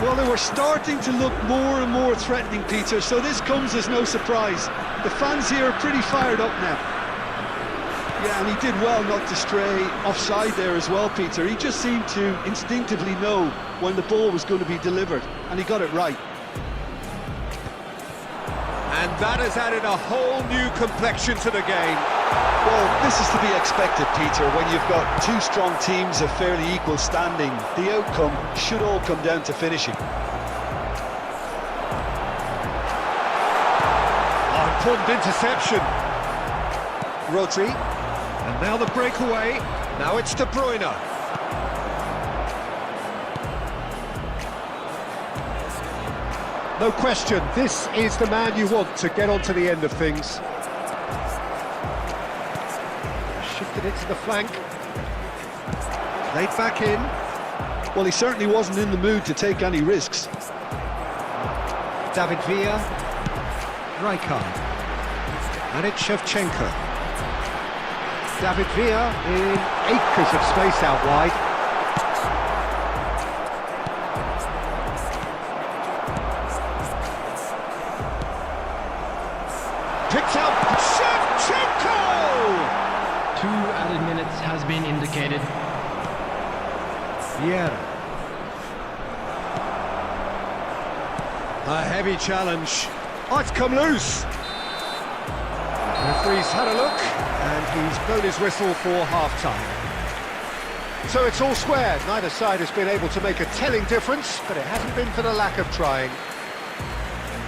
Well, they were starting to look more and more threatening, Peter, so this comes as no surprise. The fans here are pretty fired up now. Yeah, and he did well not to stray offside there as well, Peter. He just seemed to instinctively know when the ball was going to be delivered, and he got it right. And that has added a whole new complexion to the game. Well, this is to be expected, Peter, when you've got two strong teams of fairly equal standing. The outcome should all come down to finishing. Oh, important interception. Rodri. And now the breakaway. Now it's De Bruyne. No question, this is the man you want to get onto the end of things. Shifted it to the flank. Laid back in. Well, he certainly wasn't in the mood to take any risks. David Villa. Rijkaard. And it's Shevchenko. David Villa in acres of space out wide. Picked up Shevchenko! 2 added minutes has been indicated. Vieira. A heavy challenge. Oh, it's come loose. The referee's had a look, and he's blown his whistle for half-time. So it's all square. Neither side has been able to make a telling difference, but it hasn't been for the lack of trying.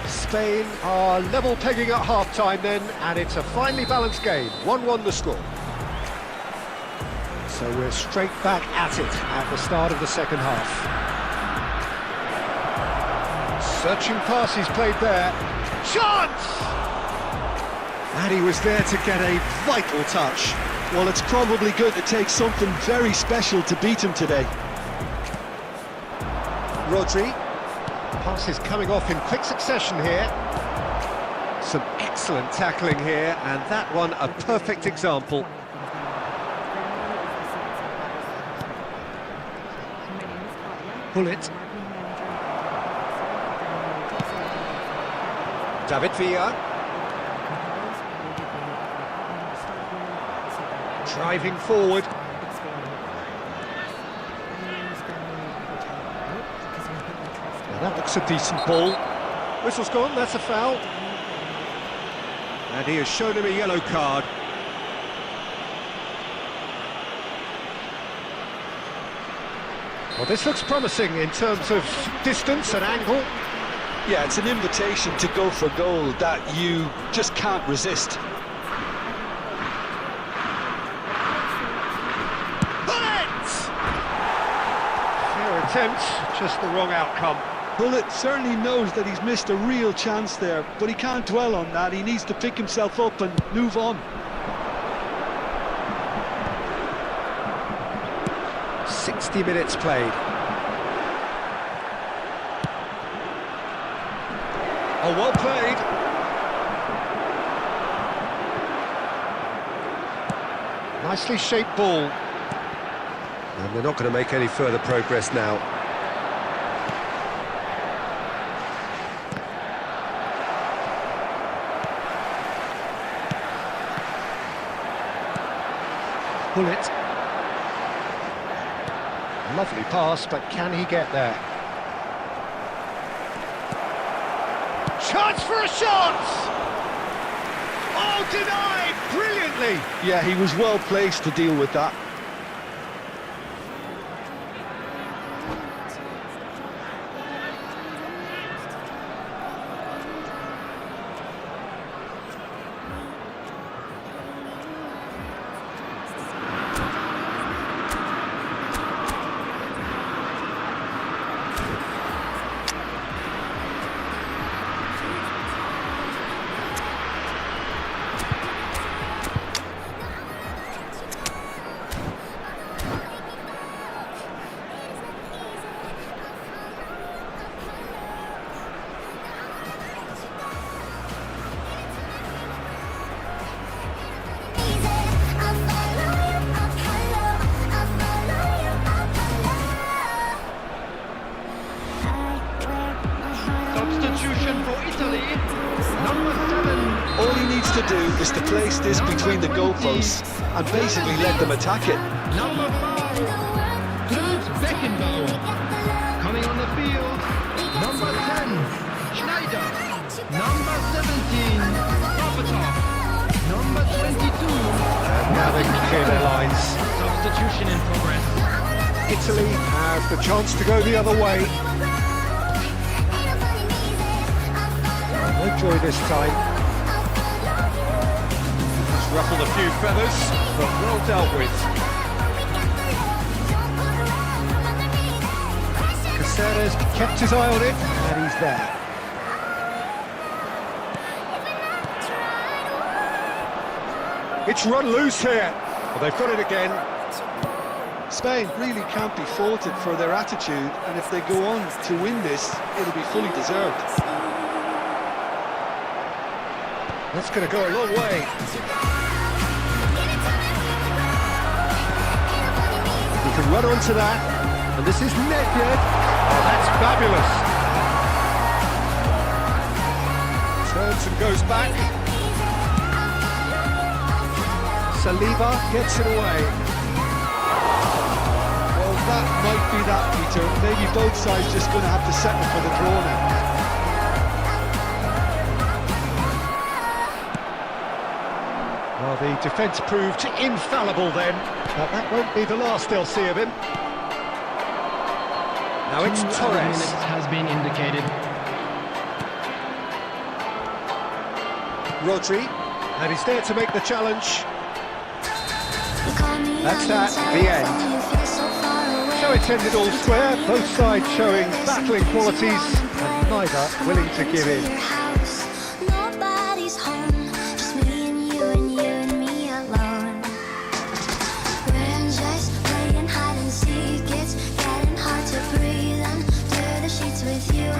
Spain are level pegging at half-time then, and it's a finely balanced game. 1-1 the score. So we're straight back at it at the start of the second half. Searching pass he's played there. Chance! And he was there to get a vital touch. Well, it's probably going to take something very special to beat him today. Rodri. Passes coming off in quick succession here. Some excellent tackling here, and that one a perfect example. Bullet. David Villa. Driving forward. Now that looks a decent ball. Whistle's gone, that's a foul. And he has shown him a yellow card. Well, this looks promising in terms of distance and angle. Yeah, it's an invitation to go for goal that you just can't resist. Attempt, just the wrong outcome. Bullet certainly knows that he's missed a real chance there, but he can't dwell on that. He needs to pick himself up and move on. 60 minutes played. Oh, well played. Nicely shaped ball. And they're not going to make any further progress now. Bullet. Lovely pass, but can he get there? Chance for a shot! Oh, denied brilliantly! Yeah, he was well placed to deal with that. needs to do is to place this between the goalposts and basically let them attack it. Number 5, Phillips Beckenbauer. Coming on the field, number 10, Schneider. Number 17, Berbatov. Number 22. And now they can clear their lines. Substitution in progress. Italy has the chance to go the other way. No joy this time. Just ruffled a few feathers, but well dealt with. Caceres kept his eye on it, and he's there. It's run loose here. Well, they've got it again. Spain really can't be faulted for their attitude, and if they go on to win this, it'll be fully deserved. That's going to go a long way. He can run onto that, and this is naked. Oh, that's fabulous. Turns and goes back. Saliba gets it away. Well, that might be that, Peter. Maybe both sides just going to have to settle for the draw now. Well, the defence proved infallible then, but that won't be the last they'll see of him. Now it's 2 Torres. minutes has been indicated. Rodri, and he's there to make the challenge. That's that, the end. So it's ended all square, both sides showing battling qualities, and neither willing to give in. Nobody's home, just me and you and you and me alone. We're just playing hide and seek, it's getting hard to breathe under the sheets with you.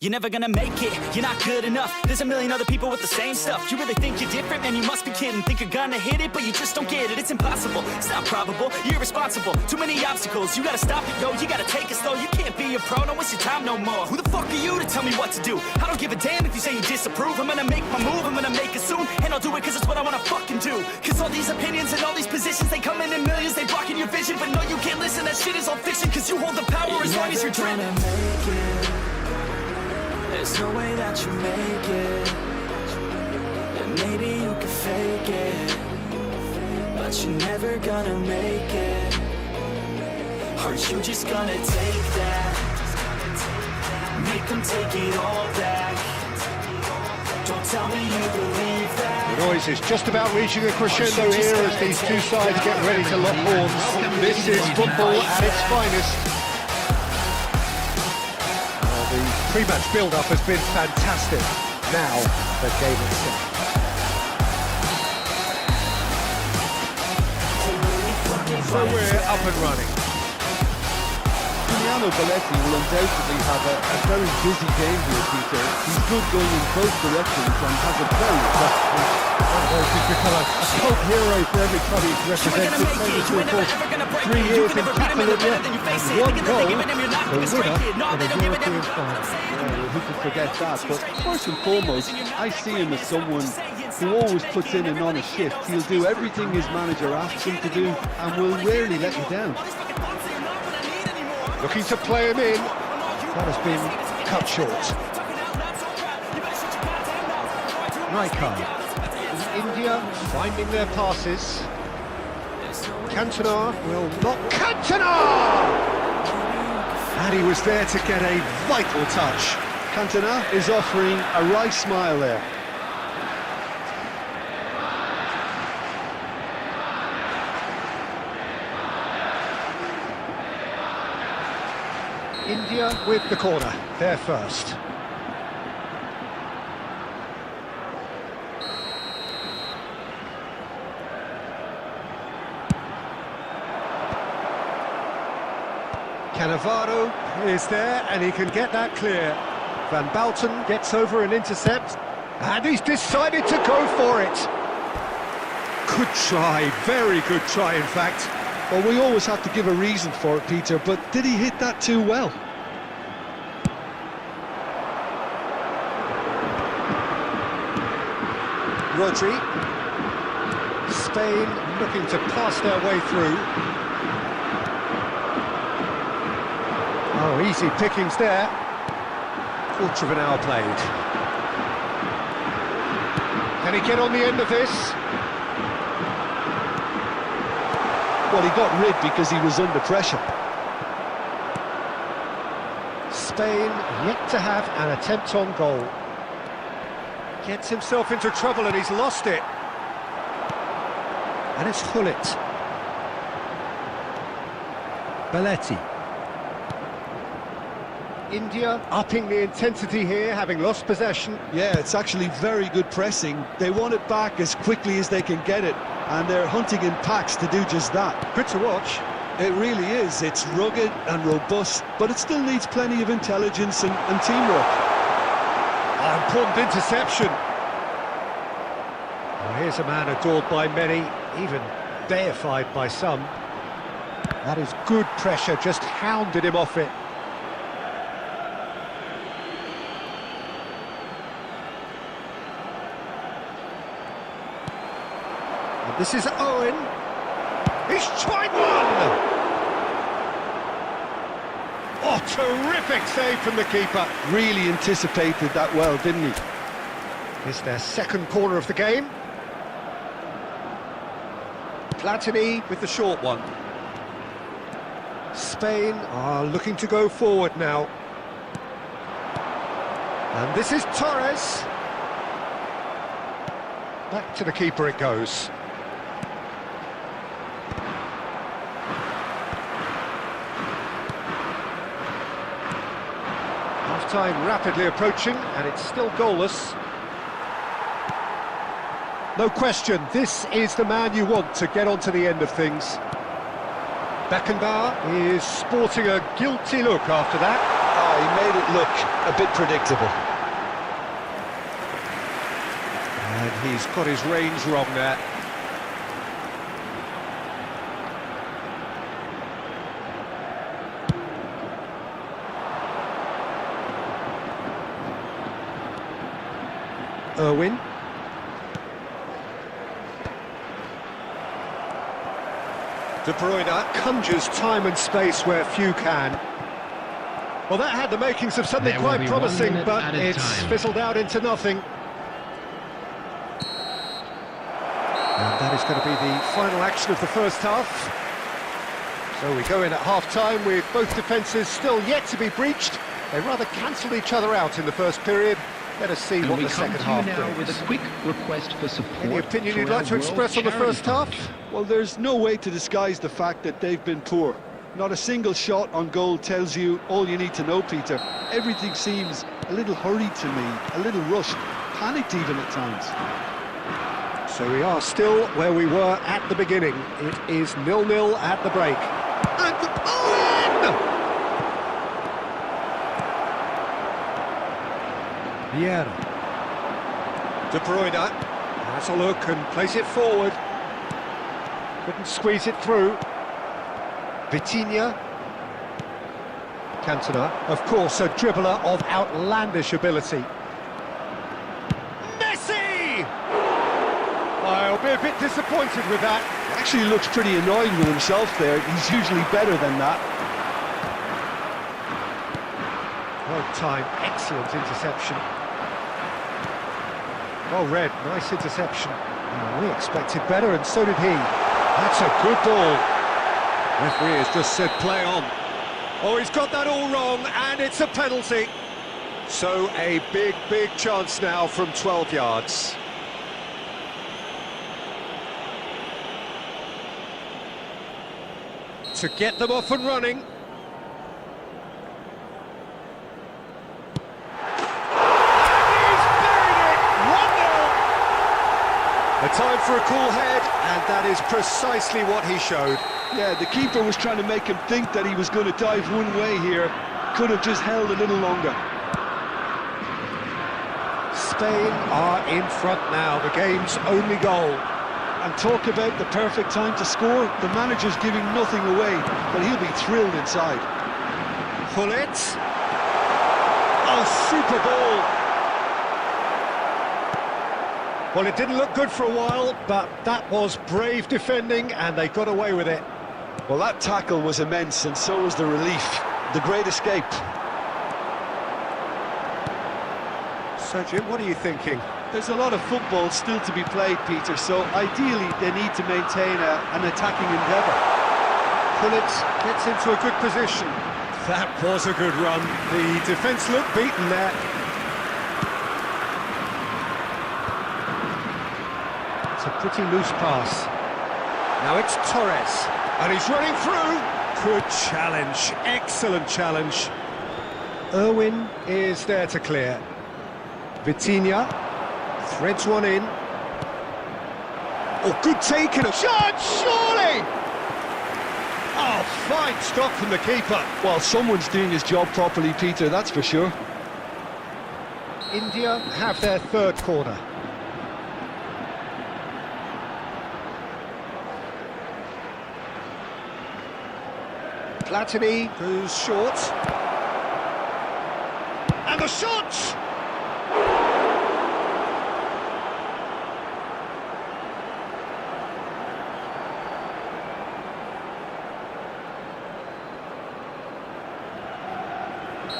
You're never gonna make it, you're not good enough. There's a million other people with the same stuff. You really think you're different? Man, you must be kidding. Think you're gonna hit it, but you just don't get it. It's impossible, it's not probable, you're irresponsible. Too many obstacles, you gotta stop it, yo. You gotta take it slow, you can't be a pro. Don't waste your time no more. Who the fuck are you to tell me what to do? I don't give a damn if you say you disapprove. I'm gonna make my move, I'm gonna make it soon. And I'll do it cause it's what I wanna fucking do. Cause all these opinions and all these positions, they come in millions, they blocking your vision. But no, you can't listen, that shit is all fiction. Cause you hold the power as long as you're dreaming. There's no way that you make it. And maybe you can fake it, but you're never gonna make it. Aren't you just gonna take that? Make them take it all back. Don't tell me you believe that. The noise is just about reaching a crescendo here as these two sides get ready to lock horns. This is football at its finest. The pre-match build-up has been fantastic. Now, the game itself. So we're up and running. Giuliano Belletti will undoubtedly have a very busy game here, Peter. He's good going in both directions and has a very attractive. He's become a cult hero for everybody he's represented. Played for 3 years in Catalonia and 1 goal, the winner of a European final. Who could forget that? But first and foremost, I see him as someone who always puts in an honest shift. He'll do everything his manager asks him to do and will rarely let you down. Looking to play him in. That has been cut short. Rijkaard. India finding their passes. Cantona will not. Cantona! And he was there to get a vital touch. Cantona is offering a wry smile there. India with the corner, they're first. Cannavaro is there and he can get that clear. Van Bouten gets over an intercept and he's decided to go for it. Good try, very good try in fact. Well, we always have to give a reason for it, Peter, but did he hit that too well? Rodri. Spain looking to pass their way through. Oh, easy pickings there. Quarter of an hour played. Can he get on the end of this? Well, he got rid because he was under pressure. Spain yet to have an attempt on goal. Gets himself into trouble and he's lost it. And it's Hullet. Belletti. India upping the intensity here, having lost possession. Yeah, it's actually very good pressing. They want it back as quickly as they can get it, and they're hunting in packs to do just that. Good to watch. It really is. It's rugged and robust, but it still needs plenty of intelligence and teamwork. Oh, important interception. Well, here's a man adored by many, even deified by some. That is good pressure, just hounded him off it. This is Owen. He's tried one! Oh, terrific save from the keeper. Really anticipated that well, didn't he? It's their second corner of the game. Platini with the short one. Spain are looking to go forward now. And this is Torres. Back to the keeper it goes. Time rapidly approaching, and it's still goalless. No question, this is the man you want to get onto the end of things. Beckenbauer is sporting a guilty look after that. Oh, he made it look a bit predictable. And he's got his range wrong there. Irwin. De Bruyne conjures time and space where few can. Well, that had the makings of something quite promising, but it's fizzled out into nothing. And that is going to be the final action of the first half. So we go in at half-time with both defences still yet to be breached. They rather cancelled each other out in the first period. Let us see what the second half brings. With a quick request for support. Any opinion you'd like to express on the first half? Well, there's no way to disguise the fact that they've been poor. Not a single shot on goal tells you all you need to know, Peter. Everything seems a little hurried to me, a little rushed, panicked even at times. So we are still where we were at the beginning. It is 0-0 at the break. And Owen! Vieira. De Bruyne has a look and plays it forward. Couldn't squeeze it through. Vitinha. Cantona, of course, a dribbler of outlandish ability. Messi! I'll be a bit disappointed with that. Actually looks pretty annoyed with himself there. He's usually better than that. Well timed, excellent interception. Well read, nice interception. Oh, we expected better, and so did he. That's a good ball. Referee has just said play on. Oh, he's got that all wrong, and it's a penalty. So a big chance now from 12 yards. To get them off and running. A time for a cool head, and that is precisely what he showed. Yeah, the keeper was trying to make him think that he was going to dive one way here. Could have just held a little longer. Spain are in front now, the game's only goal. And talk about the perfect time to score. The manager's giving nothing away, but he'll be thrilled inside. Pull it. Oh, super ball. Well, it didn't look good for a while, but that was brave defending, and they got away with it. Well, that tackle was immense, and so was the relief. The great escape. So, Jim, what are you thinking? There's a lot of football still to be played, Peter, so ideally they need to maintain an attacking endeavour. Pullet gets into a good position. That was a good run. The defence looked beaten there. It's a pretty loose pass. Now it's Torres, and he's running through. Good challenge, excellent challenge. Irwin is there to clear. Vitinha threads one in. Oh, good taking a shot, surely! Oh, fine stop from the keeper. Well, someone's doing his job properly, Peter, that's for sure. India have their third corner. Platini goes short. And the shot!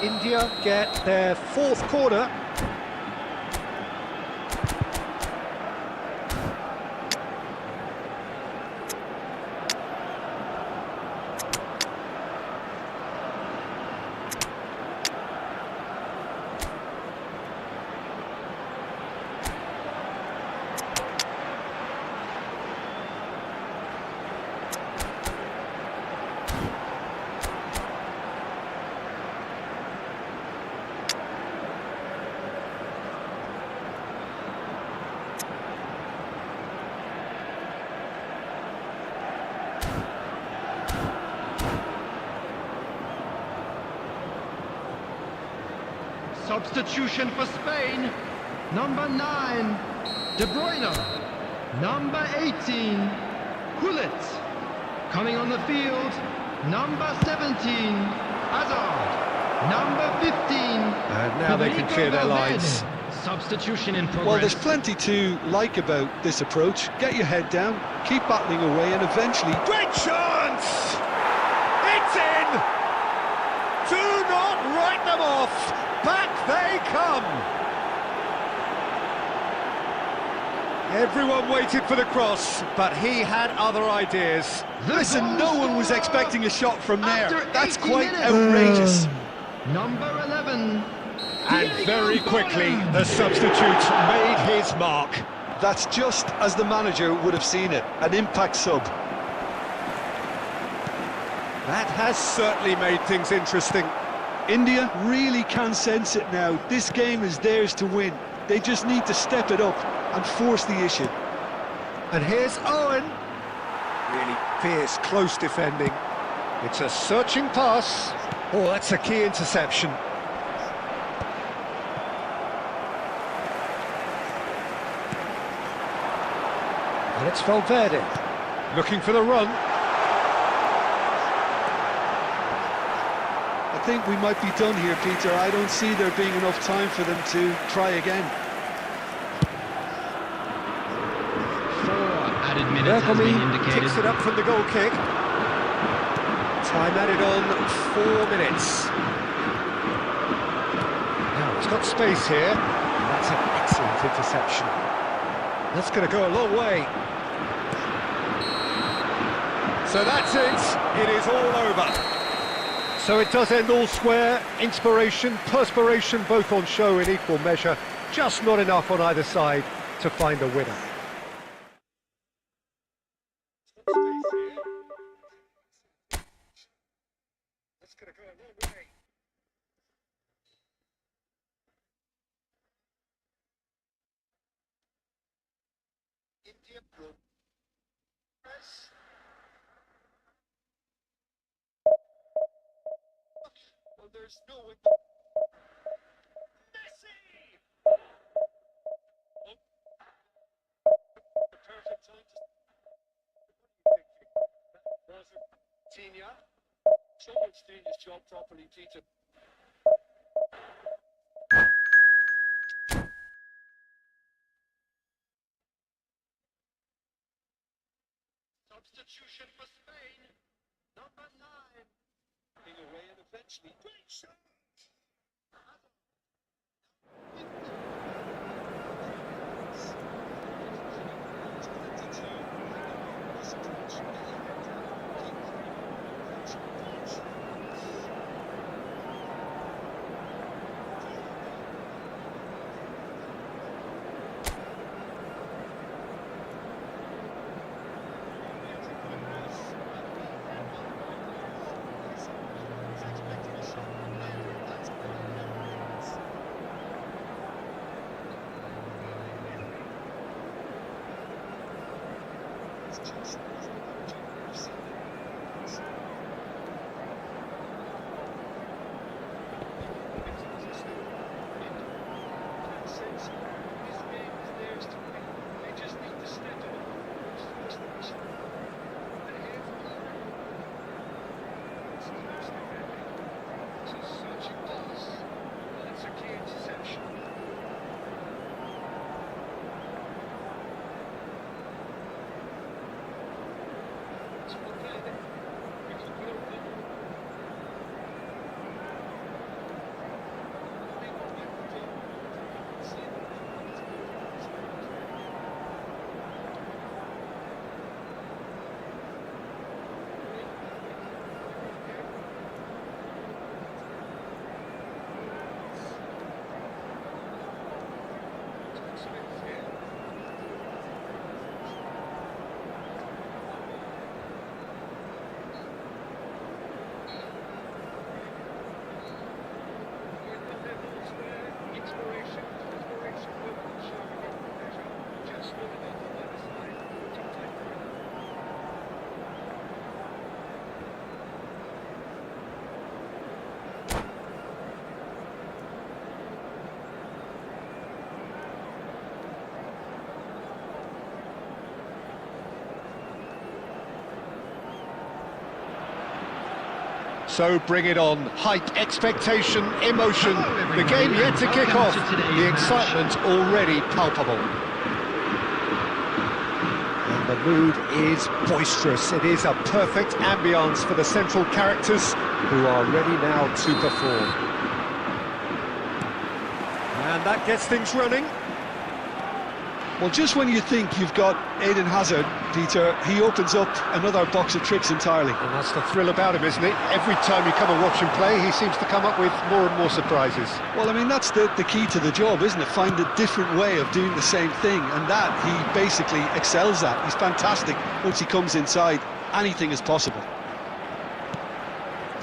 India get their fourth corner. Substitution for Spain. Number 9, De Bruyne. Number 18, Gullit. Coming on the field, number 17, Hazard. Number 15. And now they can clear their lines. Substitution in progress. Well, there's plenty to like about this approach. Get your head down, keep battling away, and eventually... Great chance! It's in! Do not write them off! Back they come! Everyone waited for the cross, but he had other ideas. Listen, no one was expecting a shot from there. That's quite minutes. outrageous. Number 11. And very quickly, the substitute made his mark. That's just as the manager would have seen it, an impact sub. That has certainly made things interesting. India really can sense it now. This game is theirs to win. They just need to step it up and force the issue. And here's Owen. Really fierce, close defending. It's a searching pass. Oh, that's a key interception. And it's Valverde. Looking for the run. I think we might be done here, Peter. I don't see there being enough time for them to try again. 4 added minutes has been indicated. Picks it up from the goal kick. Time added on 4 minutes. Now he's got space here. That's an excellent interception. That's going to go a long way. So that's it. It is all over. So it does end all square. Inspiration, perspiration, both on show in equal measure. Just not enough on either side to find a winner. Well, there's no way. Messi! Oh. The perfect time to. What are you thinking? Was it Tina? Someone's doing his job properly, Tita. Substitution for Spain. Number 9. Getting away and eventually. Great shot! So bring it on. Hype, expectation, emotion. The game yet to kick off. The excitement already palpable. And the mood is boisterous. It is a perfect ambience for the central characters who are ready now to perform. And that gets things running. Well, just when you think you've got Eden Hazard, Peter, he opens up another box of tricks entirely. And that's the thrill about him, isn't it? Every time you come and watch him play, he seems to come up with more and more surprises. Well, I mean, that's the key to the job, isn't it? Find a different way of doing the same thing, and that he basically excels at. He's fantastic. Once he comes inside, anything is possible.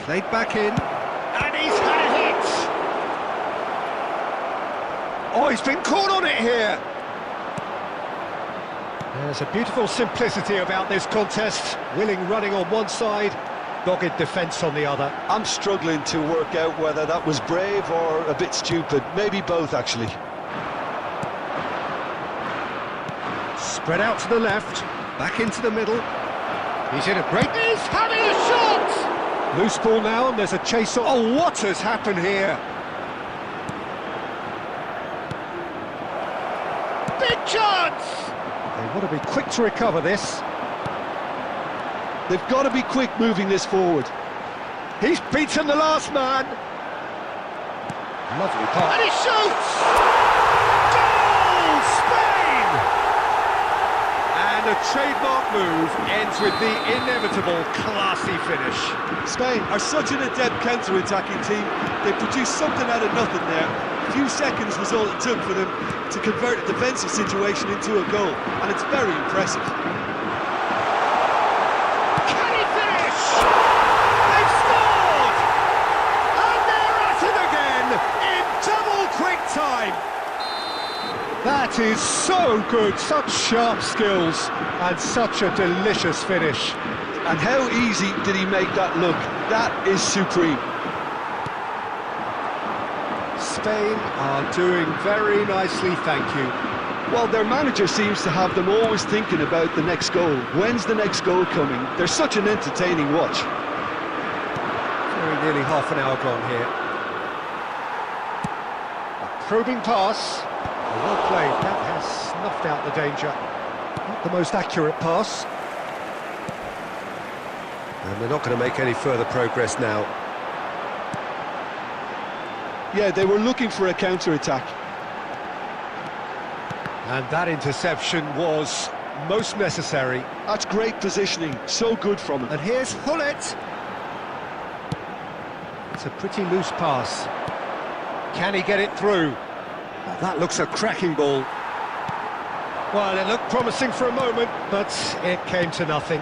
Played back in, and he's had a hit! Oh, he's been caught on it here! There's a beautiful simplicity about this contest. Willing running on one side, dogged defence on the other. I'm struggling to work out whether that was brave or a bit stupid. Maybe both, actually. Spread out to the left, back into the middle. He's in a great... He's having a shot! Loose ball now, and there's a chase on... Oh, what has happened here? Big chance! They want to be quick to recover this. They've got to be quick moving this forward. He's beaten the last man. Lovely pass. And he shoots! Goal, Spain! And And the trademark move ends with the inevitable classy finish. Spain are such an adept counter-attacking team. They produced something out of nothing there. A few seconds was all it took for them to convert a defensive situation into a goal, and it's very impressive. Can he finish? They've scored! And they're at it again in double quick time. That is so good, such sharp skills and such a delicious finish. And how easy did he make that look? That is supreme. Spain are doing very nicely, thank you. Well, their manager seems to have them always thinking about the next goal. When's the next goal coming? They're such an entertaining watch. Very nearly half an hour gone here. A probing pass. Well played, that has snuffed out the danger. Not the most accurate pass. And they're not going to make any further progress now. Yeah, they were looking for a counter-attack. And that interception was most necessary. That's great positioning, so good from him. And here's Hullet. It's a pretty loose pass. Can he get it through? Oh, that looks a cracking ball. Well, it looked promising for a moment, but it came to nothing.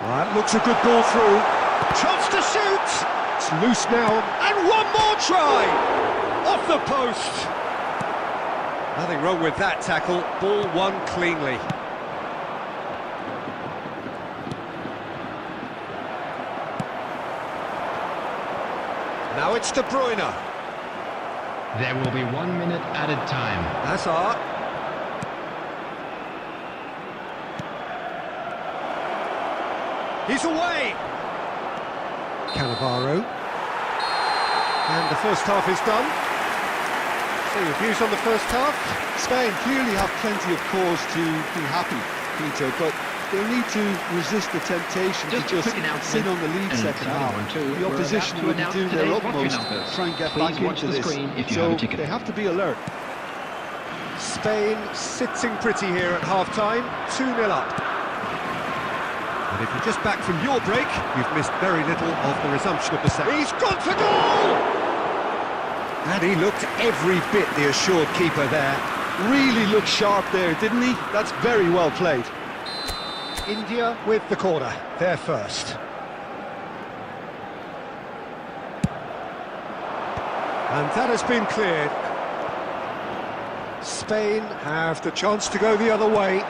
That looks a good ball through. Chance to shoot! It's loose now, and one more try! Off the post! Nothing wrong with that tackle, ball won cleanly. Now it's De Bruyne. There will be 1 minute added time. Hazard. He's away! Cannavaro. And the first half is done. So your views on the first half? Spain clearly have plenty of cause to be happy, Peter, but they'll need to resist the temptation to just sit on the lead second half. The opposition will be doing their utmost to try and get back into this, so they have to be alert. Spain sitting pretty here at half-time, 2-0 up. And if you're just back from your break, you've missed very little of the resumption of the second. He's gone for goal! And he looked every bit the assured keeper there. Really looked sharp there, didn't he? That's very well played. India with the corner, they're first. And that has been cleared. Spain have the chance to go the other way.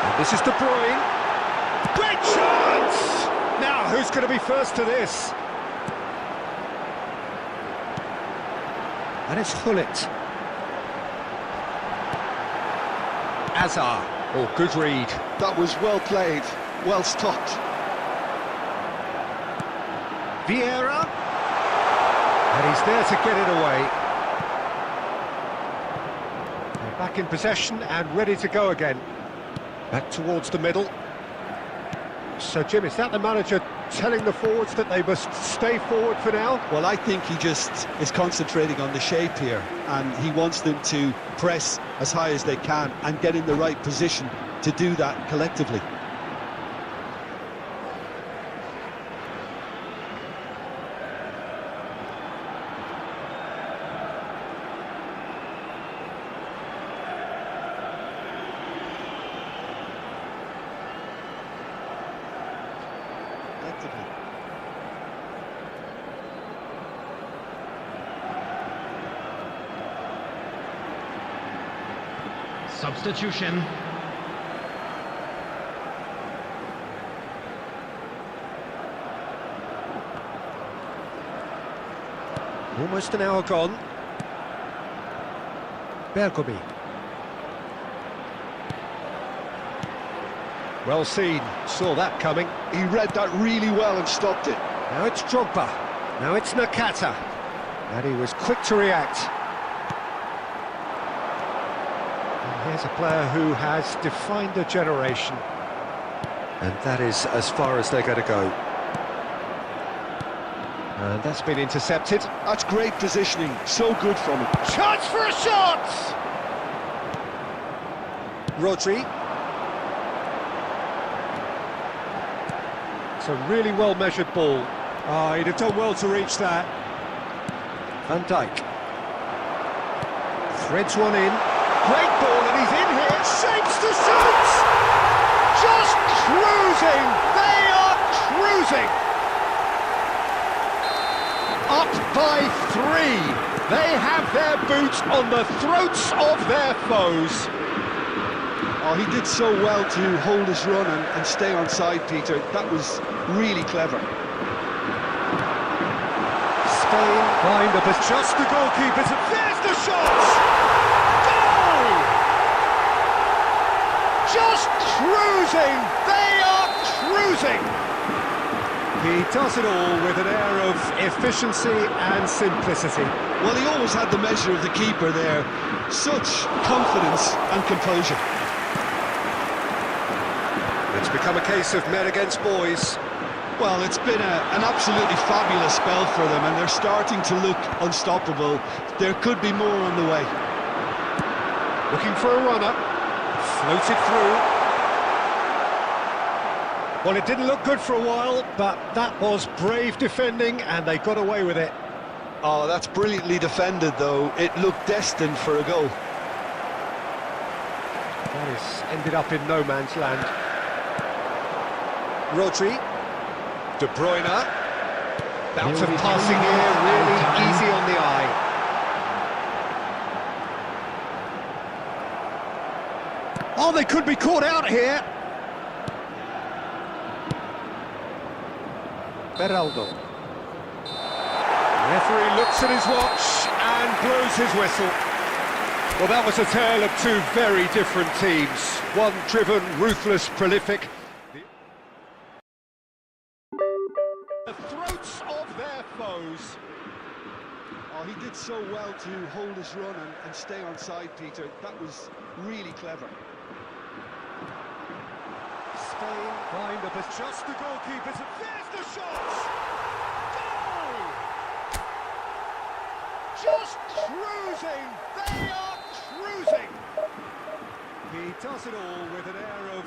And this is De Bruyne. Great chance! Now, who's going to be first to this? And it's Hullet. Hazard. Oh, good read. That was well played, well stopped. Vieira. And he's there to get it away. They're back in possession and ready to go again. Back towards the middle. So, Jim, is that the manager telling the forwards that they must stay forward for now? Well, I think he just is concentrating on the shape here, and he wants them to press as high as they can and get in the right position to do that collectively. Substitution. Almost an hour gone. Bergomi. Well seen, saw that coming. He read that really well and stopped it. Now it's Drogba. Now it's Nakata. And he was quick to react. And here's a player who has defined a generation. And that is as far as they're going to go. And that's been intercepted. That's great positioning, so good from him. Chance for a shot! Rodri. It's a really well-measured ball. Oh, he'd have done well to reach that. Van Dijk. Threads one in. Great ball, and he's in here. Shapes to shoot! Just cruising! They are cruising! Up by 3. They have their boots on the throats of their foes. Oh, he did so well to hold his run and stay on side, Peter. That was really clever. Spain wind up as just the goalkeepers. There's the shot! Goal! Just cruising! They are cruising! He does it all with an air of efficiency and simplicity. Well, he always had the measure of the keeper there. Such confidence and composure. It's become a case of men against boys. Well, it's been an absolutely fabulous spell for them, and they're starting to look unstoppable. There could be more on the way. Looking for a runner. Floated through. Well, it didn't look good for a while, but that was brave defending, and they got away with it. Oh, that's brilliantly defended, though. It looked destined for a goal. That has ended up in no man's land. Rodri. De Bruyne. Bounce of passing here, really easy on the eye. Oh, they could be caught out here. Beraldo. Referee looks at his watch and blows his whistle. Well, that was a tale of two very different teams. One driven, ruthless, prolific. The throats of their foes. Oh, he did so well to hold his run and stay on side, Peter. That was really clever. Spain wind up as just the goalkeepers. There's the shot! Goal! Just cruising! They are cruising! He does it all with an air of